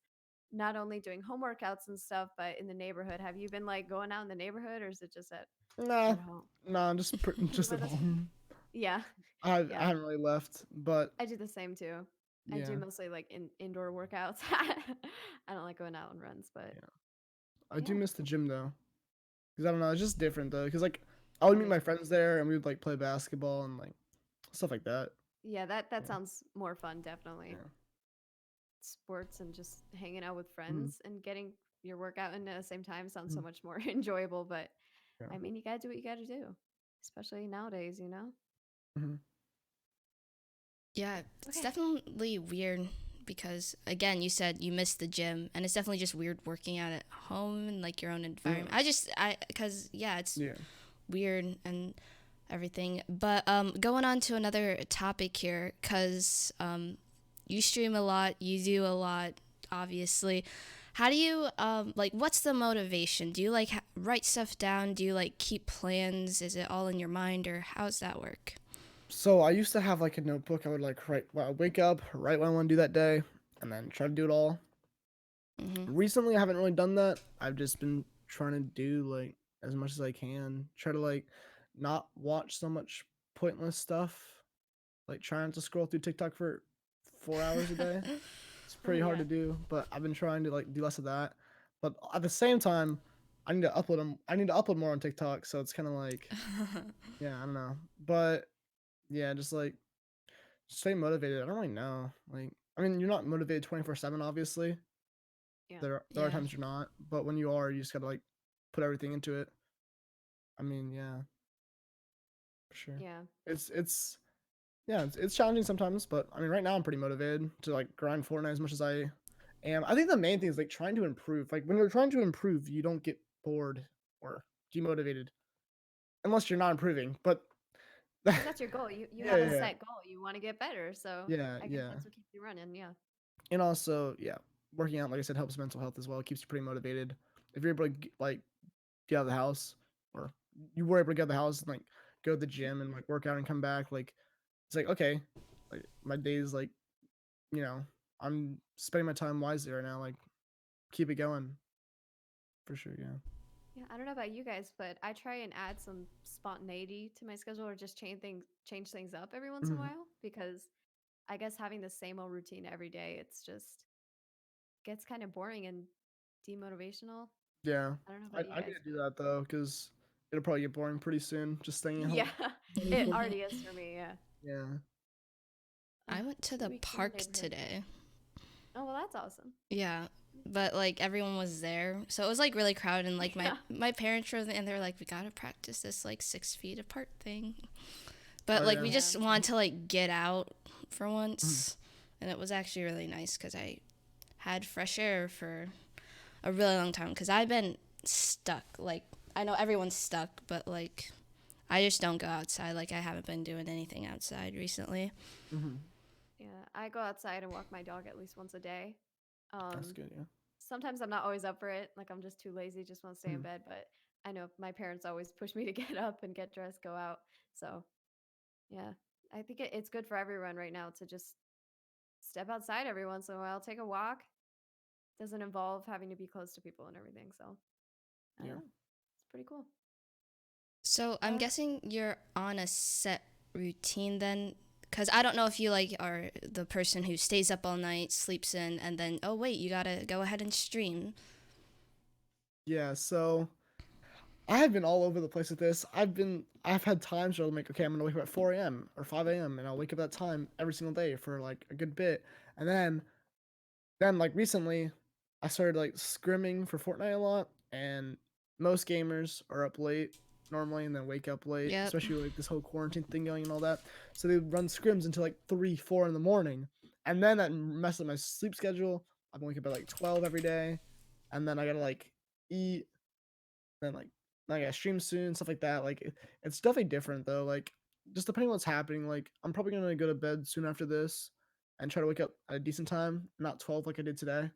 Speaker 3: not only doing home workouts and stuff, but in the neighborhood. Have you been like going out in the neighborhood, or is it just
Speaker 2: Nah,
Speaker 3: at home?
Speaker 2: nah, just
Speaker 3: You
Speaker 2: just
Speaker 3: were
Speaker 2: at
Speaker 3: the same.
Speaker 2: home.
Speaker 3: Yeah,
Speaker 2: I
Speaker 3: yeah.
Speaker 2: haven't really left, but
Speaker 3: I do the same too. I do
Speaker 2: yeah,
Speaker 3: mostly like indoor workouts. I don't like going out on runs, but
Speaker 2: yeah. I do
Speaker 3: yeah,
Speaker 2: miss the gym though, because I don't know, it's just different though. Because like I would
Speaker 3: it
Speaker 2: meet
Speaker 3: is.
Speaker 2: my friends there, and we would like play basketball and like stuff like that.
Speaker 3: Yeah, that
Speaker 2: Yeah,
Speaker 3: sounds more fun, definitely.
Speaker 2: yeah,
Speaker 3: Sports and just hanging out with
Speaker 2: hmm
Speaker 3: friends and getting your workout in at the same time sounds so
Speaker 2: hmm
Speaker 3: much more enjoyable. But
Speaker 2: yeah.
Speaker 3: I mean, you gotta do what you gotta do, especially nowadays, you know?
Speaker 2: hmm
Speaker 1: Yeah, it's
Speaker 3: Okay.
Speaker 1: definitely weird because again, you said you missed the gym, and it's definitely just weird working out at home and like your own environment.
Speaker 2: hmm
Speaker 1: Because yeah, it's
Speaker 2: Yeah.
Speaker 1: weird and everything. But going on to another topic here, because you stream a lot, you do a lot, obviously. How do you like? What's the motivation? Do you like write stuff down? Do you like keep plans? Is it all in your mind, or how's that work?
Speaker 2: So I used to have like a notebook. I would like write. Well, I wake up, write what I want to do that day, and then try to do it all.
Speaker 1: Mm-hmm.
Speaker 2: Recently, I haven't really done that. I've just been trying to do like as much as I can. Try to like not watch so much pointless stuff. Like trying to scroll through TikTok for 4 hours a day. It's pretty hard
Speaker 3: Yeah.
Speaker 2: to do, but I've been trying to like do less of that. But at the same time, I need to upload them. I need to upload more on TikTok, so it's kind of like, yeah, I don't know. But yeah, just like stay motivated. I don't really know. Like, I mean, you're not motivated 24/7, obviously.
Speaker 3: Yeah.
Speaker 2: There are
Speaker 1: Yeah.
Speaker 2: times you're not, but when you are, you just gotta like put everything into it. I mean, yeah, for sure.
Speaker 3: Yeah.
Speaker 2: It's yeah, it's challenging sometimes, but I mean, right now I'm pretty motivated to like grind Fortnite as much as I am. I think the main thing is like trying to improve. Like when you're trying to improve, you don't get bored or demotivated unless you're not improving. But
Speaker 3: Because that's your goal. You
Speaker 2: yeah,
Speaker 3: have a
Speaker 2: yeah,
Speaker 3: set goal. You want to get better. So
Speaker 2: yeah,
Speaker 3: I guess
Speaker 2: yeah.
Speaker 3: that's what keeps you running. Yeah.
Speaker 2: And also, yeah, working out, like I said, helps mental health as well. It keeps you pretty motivated. If you're able to like get out of the house, or you were able to get out of the house and like go to the gym and like work out and come back, like it's like okay, like my days like you know I'm spending my time wisely right now. Like keep it going for sure. Yeah.
Speaker 3: Yeah, I don't know about you guys, but I try and add some spontaneity to my schedule or just change things up every once in a
Speaker 2: hmm
Speaker 3: while because I guess having the same old routine every day, it's just gets kind of boring and demotivational.
Speaker 2: Yeah.
Speaker 3: I don't know about you
Speaker 2: I need
Speaker 3: guys,
Speaker 2: to do
Speaker 3: but
Speaker 2: that though, because it'll probably get boring pretty soon. Just staying at home.
Speaker 3: yeah, it
Speaker 2: 24
Speaker 3: already is for me. Yeah.
Speaker 2: Yeah.
Speaker 1: I went to
Speaker 3: Two
Speaker 1: the
Speaker 3: weeks in the
Speaker 1: park
Speaker 3: neighborhood.
Speaker 1: today.
Speaker 3: Oh, well, that's awesome.
Speaker 1: Yeah, but like everyone was there, so it was like really crowded. And like my
Speaker 3: Yeah.
Speaker 1: my parents were there, and they were like, "We gotta practice this like 6 feet apart thing." But
Speaker 2: Oh
Speaker 1: like
Speaker 2: yeah.
Speaker 1: we
Speaker 3: Yeah.
Speaker 1: just wanted to like get out for
Speaker 2: Mhm.
Speaker 1: once, and it was actually really nice because I had fresh air for a really long time. Because I've been stuck. Like I know everyone's stuck, but like I just don't go outside. Like I haven't been doing anything outside recently.
Speaker 2: Mhm.
Speaker 3: Yeah. I go outside and walk my dog at least once a day.
Speaker 2: That's
Speaker 3: Um,
Speaker 2: good. Yeah.
Speaker 3: Sometimes I'm not always up for it. Like I'm just too lazy, just want to stay in
Speaker 2: Mhm.
Speaker 3: bed. But I know my parents always push me to get up and get dressed, go out. So yeah, I think it's good for everyone right now to just step outside every once in a while, take a walk. Doesn't involve having to be close to people and everything. So I don't
Speaker 2: Yeah.
Speaker 3: know. It's pretty cool.
Speaker 1: So I'm
Speaker 3: Uh,
Speaker 1: guessing you're on a set routine then, because I don't know if you like are the person who stays up all night, sleeps in, and then oh wait, you gotta go ahead and stream.
Speaker 2: Yeah. So I have been all over the place with this. I've had times where I'm like, okay, I'm gonna wake up at 4 a.m. or 5 a.m. and I'll wake up at that time every single day for like a good bit, and then like recently, I started like scrimming for Fortnite a lot, and most gamers are up late normally and then wake up late,
Speaker 1: Yep.
Speaker 2: especially with, like this whole quarantine thing going and all that. So they run scrims until like 3, 4 in the morning, and then that messes up my sleep schedule. I'm waking up at like 12 every day, and then I gotta like eat, then like I gotta stream soon, stuff like that. Like it's definitely different though. Like just depending on what's happening. Like I'm probably gonna go to bed soon after this, and try to wake up at a decent time, not 12 like I did today.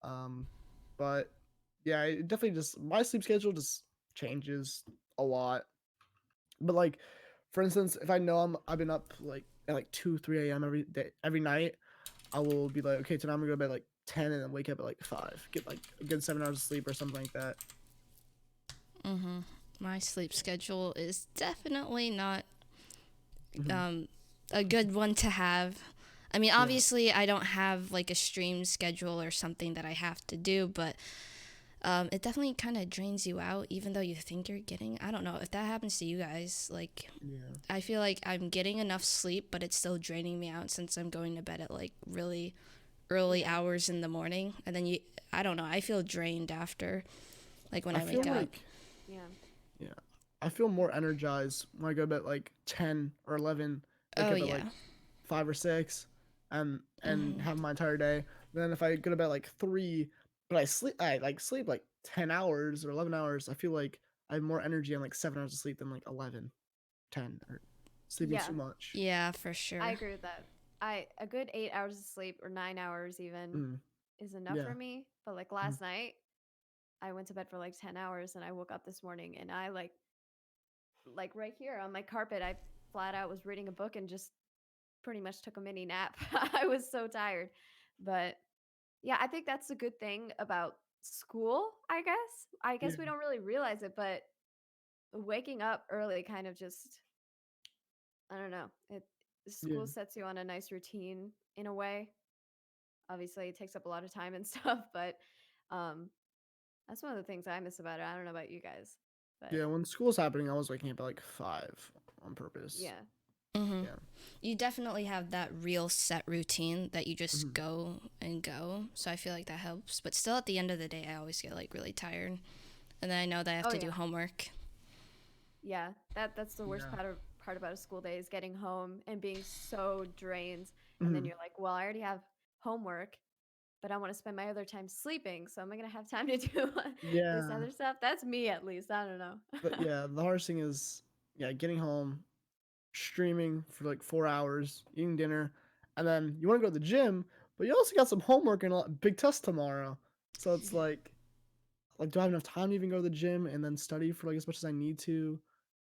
Speaker 2: Um, but yeah, it definitely just my sleep schedule just changes a lot. But like, for instance, if I know I've been up like at like 2, 3 a.m. every day, every night, I will be like, okay, tonight I'm gonna go to bed like 10 and then wake up at like 5. Get like a good 7 hours of sleep or something like that.
Speaker 1: Mm-hmm. My sleep schedule is definitely not
Speaker 2: Mhm.
Speaker 1: a good one to have. I mean,
Speaker 2: Yeah.
Speaker 1: obviously, I don't have like a stream schedule or something that I have to do, but it definitely kind of drains you out, even though you think you're getting. I don't know if that happens to you guys. Like,
Speaker 2: Yeah.
Speaker 1: I feel like I'm getting enough sleep, but it's still draining me out since I'm going to bed at like really early
Speaker 3: Yeah.
Speaker 1: hours in the morning, and then I don't know. I feel drained after, like when
Speaker 2: I
Speaker 1: I
Speaker 2: feel
Speaker 1: wake up.
Speaker 2: like
Speaker 3: Yeah.
Speaker 2: yeah. I feel more energized when I go to bed at like 10 or 11, wake
Speaker 1: Oh
Speaker 2: up at
Speaker 1: yeah.
Speaker 2: like 5 or 6 and
Speaker 1: Hmm.
Speaker 2: have my entire day. Then if I go to bed like 3, but I sleep like 10 hours or 11 hours, I feel like I have more energy on like 7 hours of sleep than like 11, 10 or sleeping
Speaker 3: Yeah.
Speaker 2: too much.
Speaker 1: Yeah, for
Speaker 3: I
Speaker 1: sure.
Speaker 3: agree with that. A good 8 hours of sleep or 9 hours even
Speaker 2: Mm,
Speaker 3: is enough
Speaker 2: yeah.
Speaker 3: for me. But like
Speaker 2: Mm,
Speaker 3: last night, I went to bed for like 10 hours and I woke up this morning and I like right here on my carpet, I flat out was reading a book and just pretty much took a mini nap. I was so tired. But yeah, I think that's a good thing about school, I guess. I
Speaker 2: yeah.
Speaker 3: guess we don't really realize it, but waking up early kind of just I don't know.
Speaker 2: Yeah.
Speaker 3: School sets you on a nice routine in a way. Obviously, it takes up a lot of time and stuff, but um that's one of the things I miss about it. I don't know about you guys, but
Speaker 2: Yeah, when school's happening, I was waking up at like 5 on purpose.
Speaker 3: yeah.
Speaker 1: Hmm.
Speaker 2: Yeah.
Speaker 1: You definitely have that real set routine that you just
Speaker 2: Mhm.
Speaker 1: go and go. So I feel like that helps. But still, at the end of the day, I always get like really tired, and then I know that I have
Speaker 3: Oh
Speaker 1: to
Speaker 3: yeah.
Speaker 1: do homework.
Speaker 3: Yeah. That's the worst
Speaker 2: Yeah.
Speaker 3: part about a school day is getting home and being so drained and then
Speaker 2: Mhm.
Speaker 3: you're like, "Well, I already have homework, but I want to spend my other time sleeping. So am I going to have time to do this
Speaker 2: Yeah.
Speaker 3: other stuff?" That's me at least. I don't know.
Speaker 2: But yeah, the hardest thing is yeah, getting home, streaming for like 4 hours, eating dinner, and then you want to go to the gym, but you also got some homework and a big test tomorrow. So it's
Speaker 3: Yeah.
Speaker 2: like do I have enough time to even go to the gym and then study for like as much as I need to,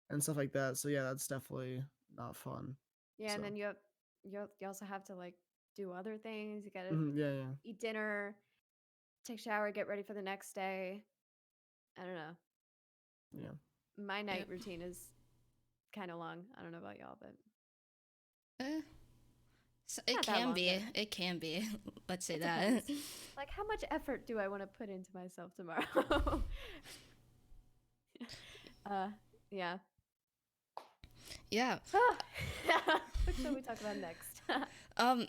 Speaker 2: and stuff like that. So yeah, that's definitely not fun.
Speaker 3: Yeah, and
Speaker 2: So
Speaker 3: then you also have to like do other things. You got to
Speaker 2: yeah, yeah,
Speaker 3: eat dinner, take a shower, get ready for the next day. I don't know.
Speaker 2: yeah,
Speaker 3: My night
Speaker 1: Yep.
Speaker 3: routine is kind of long. I don't know about y'all, but
Speaker 1: Eh, so it
Speaker 3: not that
Speaker 1: can
Speaker 3: long,
Speaker 1: be.
Speaker 3: but
Speaker 1: It can be. Let's say
Speaker 3: it
Speaker 1: that.
Speaker 3: depends. Like how much effort do I want to put into myself tomorrow? uh yeah.
Speaker 1: Yeah.
Speaker 3: What shall we talk about next?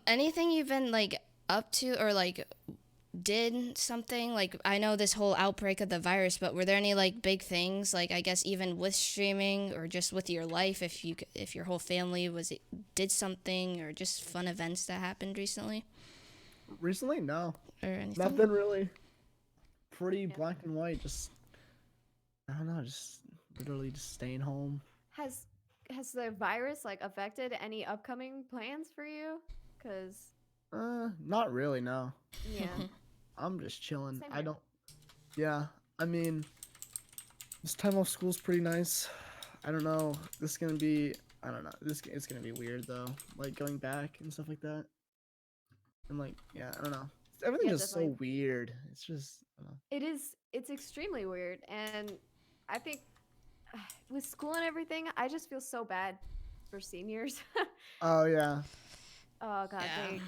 Speaker 1: Anything you've been like up to or like did something like I know this whole outbreak of the virus, but were there any like big things like I guess even with streaming or just with your life if your whole family did something or just fun events that happened recently
Speaker 2: recently, no,
Speaker 1: or anything?
Speaker 2: nothing really. Pretty
Speaker 3: Yeah.
Speaker 2: black and white. Just I don't know, just literally just staying home.
Speaker 3: Has has the virus like affected any upcoming plans for you? Cuz
Speaker 2: Not really. No,
Speaker 3: yeah,
Speaker 2: I'm just chilling.
Speaker 3: same
Speaker 2: I
Speaker 3: here.
Speaker 2: don't. Yeah, I mean, this time off school's pretty nice. I don't know. This is gonna be. I don't know. It's gonna be weird though. Like going back and stuff like that. And like, yeah, I don't know. Everything's
Speaker 3: Yeah,
Speaker 2: just so
Speaker 3: definitely.
Speaker 2: weird. It's just. I don't know.
Speaker 3: It's extremely weird and I think with school and everything, I just feel so bad for seniors.
Speaker 2: Oh yeah,
Speaker 3: Oh god,
Speaker 1: Yeah.
Speaker 3: they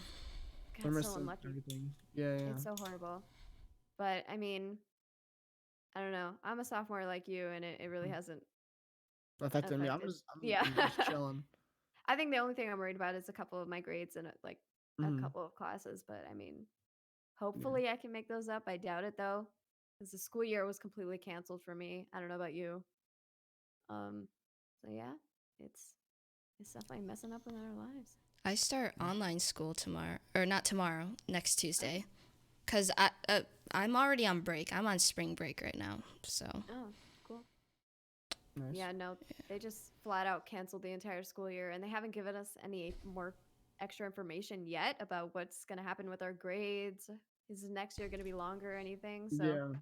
Speaker 2: we're
Speaker 3: got so
Speaker 2: missing
Speaker 3: unlucky.
Speaker 2: everything. Yeah, yeah.
Speaker 3: It's so horrible. But I mean, I don't know. I'm a sophomore like you, and it really
Speaker 2: Mm.
Speaker 3: hasn't
Speaker 2: Affecting me.
Speaker 3: affected.
Speaker 2: I'm,
Speaker 3: Yeah.
Speaker 2: I'm just chilling.
Speaker 3: I think the only thing I'm worried about is a couple of my grades and like a
Speaker 2: Hmm.
Speaker 3: couple of classes. But I mean,
Speaker 2: Yeah.
Speaker 3: hopefully I can make those up. I doubt it though, because the school year was completely canceled for me. I don't know about you. Um, so yeah, it's it's definitely messing up with our lives.
Speaker 1: I start online school tomorrow or not tomorrow, next
Speaker 3: Oh,
Speaker 1: Tuesday cuz I'm already on break. I'm on spring break right now. So,
Speaker 3: oh, cool.
Speaker 2: Nice.
Speaker 3: Yeah, no, they just flat out canceled the entire school year and they haven't given us any more extra information yet about what's going to happen with our grades. Is next year going to be longer or anything? So
Speaker 2: Yeah.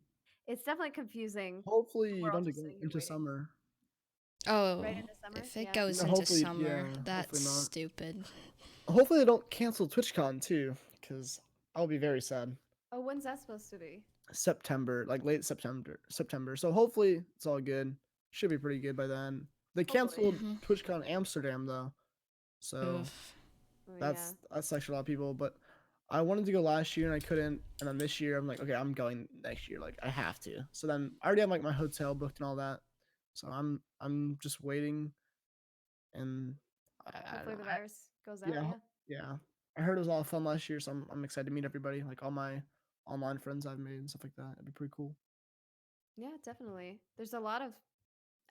Speaker 3: it's definitely confusing.
Speaker 2: Hopefully you
Speaker 3: We're all
Speaker 2: don't
Speaker 3: just
Speaker 2: go
Speaker 3: sitting here
Speaker 2: into
Speaker 3: waiting.
Speaker 2: summer.
Speaker 3: Right
Speaker 1: oh,
Speaker 3: into summer?
Speaker 1: if it
Speaker 3: Yeah.
Speaker 1: goes
Speaker 2: No,
Speaker 1: into
Speaker 2: hopefully,
Speaker 1: summer,
Speaker 2: yeah.
Speaker 1: that's
Speaker 2: Hopefully not.
Speaker 1: stupid.
Speaker 2: Hopefully they don't cancel TwitchCon too, because I'll be very sad.
Speaker 3: Oh, when's that supposed to be?
Speaker 2: September, like late September. So hopefully it's all good. Should be pretty good by then. They
Speaker 3: Hopefully.
Speaker 2: canceled
Speaker 1: Mhm.
Speaker 2: TwitchCon Amsterdam though, so
Speaker 1: Oof.
Speaker 3: Oh, yeah.
Speaker 2: that's actually a lot of people. But I wanted to go last year and I couldn't, and then this year I'm like, okay, I'm going next year. Like I have to. So then I already have like my hotel booked and all that. So I'm just waiting, and I don't
Speaker 3: Hopefully
Speaker 2: know.
Speaker 3: the virus goes out.
Speaker 2: Yeah,
Speaker 3: Yeah.
Speaker 2: yeah. I heard it was a lot of fun last year, so I'm excited to meet everybody, like all my online friends I've made and stuff like that. It'd be pretty cool.
Speaker 3: Yeah, definitely. There's a lot of,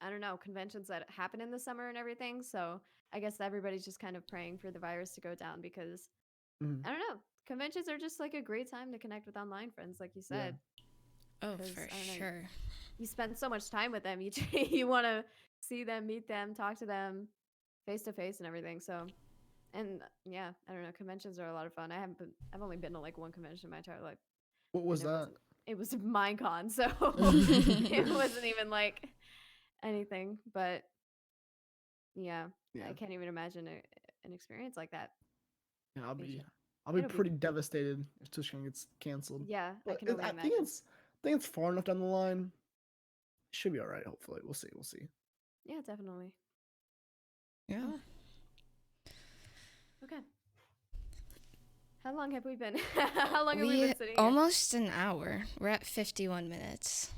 Speaker 3: I don't know, conventions that happen in the summer and everything. So I guess everybody's just kind of praying for the virus to go down because
Speaker 2: Mhm.
Speaker 3: I don't know. Conventions are just like a great time to connect with online friends, like you
Speaker 2: Yeah.
Speaker 3: said.
Speaker 1: Oh,
Speaker 3: Because
Speaker 1: for
Speaker 3: I don't know,
Speaker 1: sure.
Speaker 3: you spend so much time with them. You you want to see them, meet them, talk to them face to face and everything. So, and yeah, I don't know. Conventions are a lot of fun. I've only been to like one convention in my entire life,
Speaker 2: What
Speaker 3: and
Speaker 2: was that?
Speaker 3: it was Minecon, so it wasn't even like anything. But yeah,
Speaker 2: Yeah.
Speaker 3: I can't even imagine an experience like that.
Speaker 2: Yeah,
Speaker 3: It ju-
Speaker 2: I'll be
Speaker 3: It'll be
Speaker 2: pretty devastated if TwitchCon gets canceled.
Speaker 3: yeah. I
Speaker 2: But
Speaker 3: can only imagine.
Speaker 2: I think it's far enough down the line. Should be all right. Hopefully, we'll see. We'll see.
Speaker 3: Yeah, definitely.
Speaker 1: Yeah.
Speaker 3: Oh, okay. How long have we been? How long have we
Speaker 1: We
Speaker 3: been sitting here?
Speaker 1: almost an hour. We're at 51 minutes.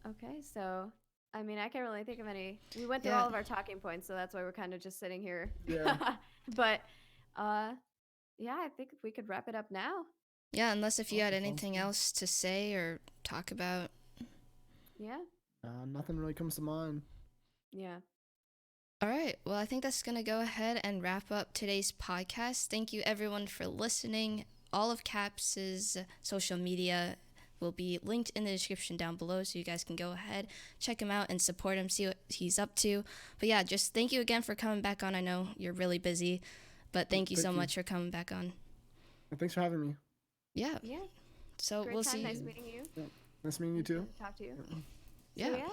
Speaker 3: Okay, so I mean, I can't really think of any. We went through
Speaker 1: Yeah.
Speaker 3: all of our talking points, so that's why we're kind of just sitting here.
Speaker 2: Yeah.
Speaker 3: But yeah, I think we could wrap it up now.
Speaker 1: Yeah, unless if you had
Speaker 2: Awesome, sounds
Speaker 1: anything
Speaker 2: good.
Speaker 1: else to say or talk about.
Speaker 3: Yeah.
Speaker 2: Nothing really comes to mind.
Speaker 3: Yeah.
Speaker 1: All right. Well, I think that's going to go ahead and wrap up today's podcast. Thank you, everyone, for listening. All of KAPZ'S social media will be linked in the description down below, so you guys can go ahead, check him out, and support him, see what he's up to. But yeah, just thank you again for coming back on. I know you're really busy, but thank you so
Speaker 2: Thank you.
Speaker 1: much for coming back on.
Speaker 2: And thanks for having me.
Speaker 1: Yeah.
Speaker 3: Yeah.
Speaker 1: So
Speaker 3: Great
Speaker 1: we'll
Speaker 3: time.
Speaker 1: see.
Speaker 3: Nice meeting you.
Speaker 2: Nice meeting you
Speaker 3: Nice
Speaker 2: too.
Speaker 3: getting to talk to you.
Speaker 1: Yeah.
Speaker 3: So, yeah.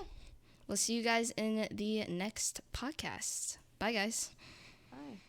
Speaker 1: We'll see you guys in the next podcast. Bye, guys.
Speaker 3: Bye.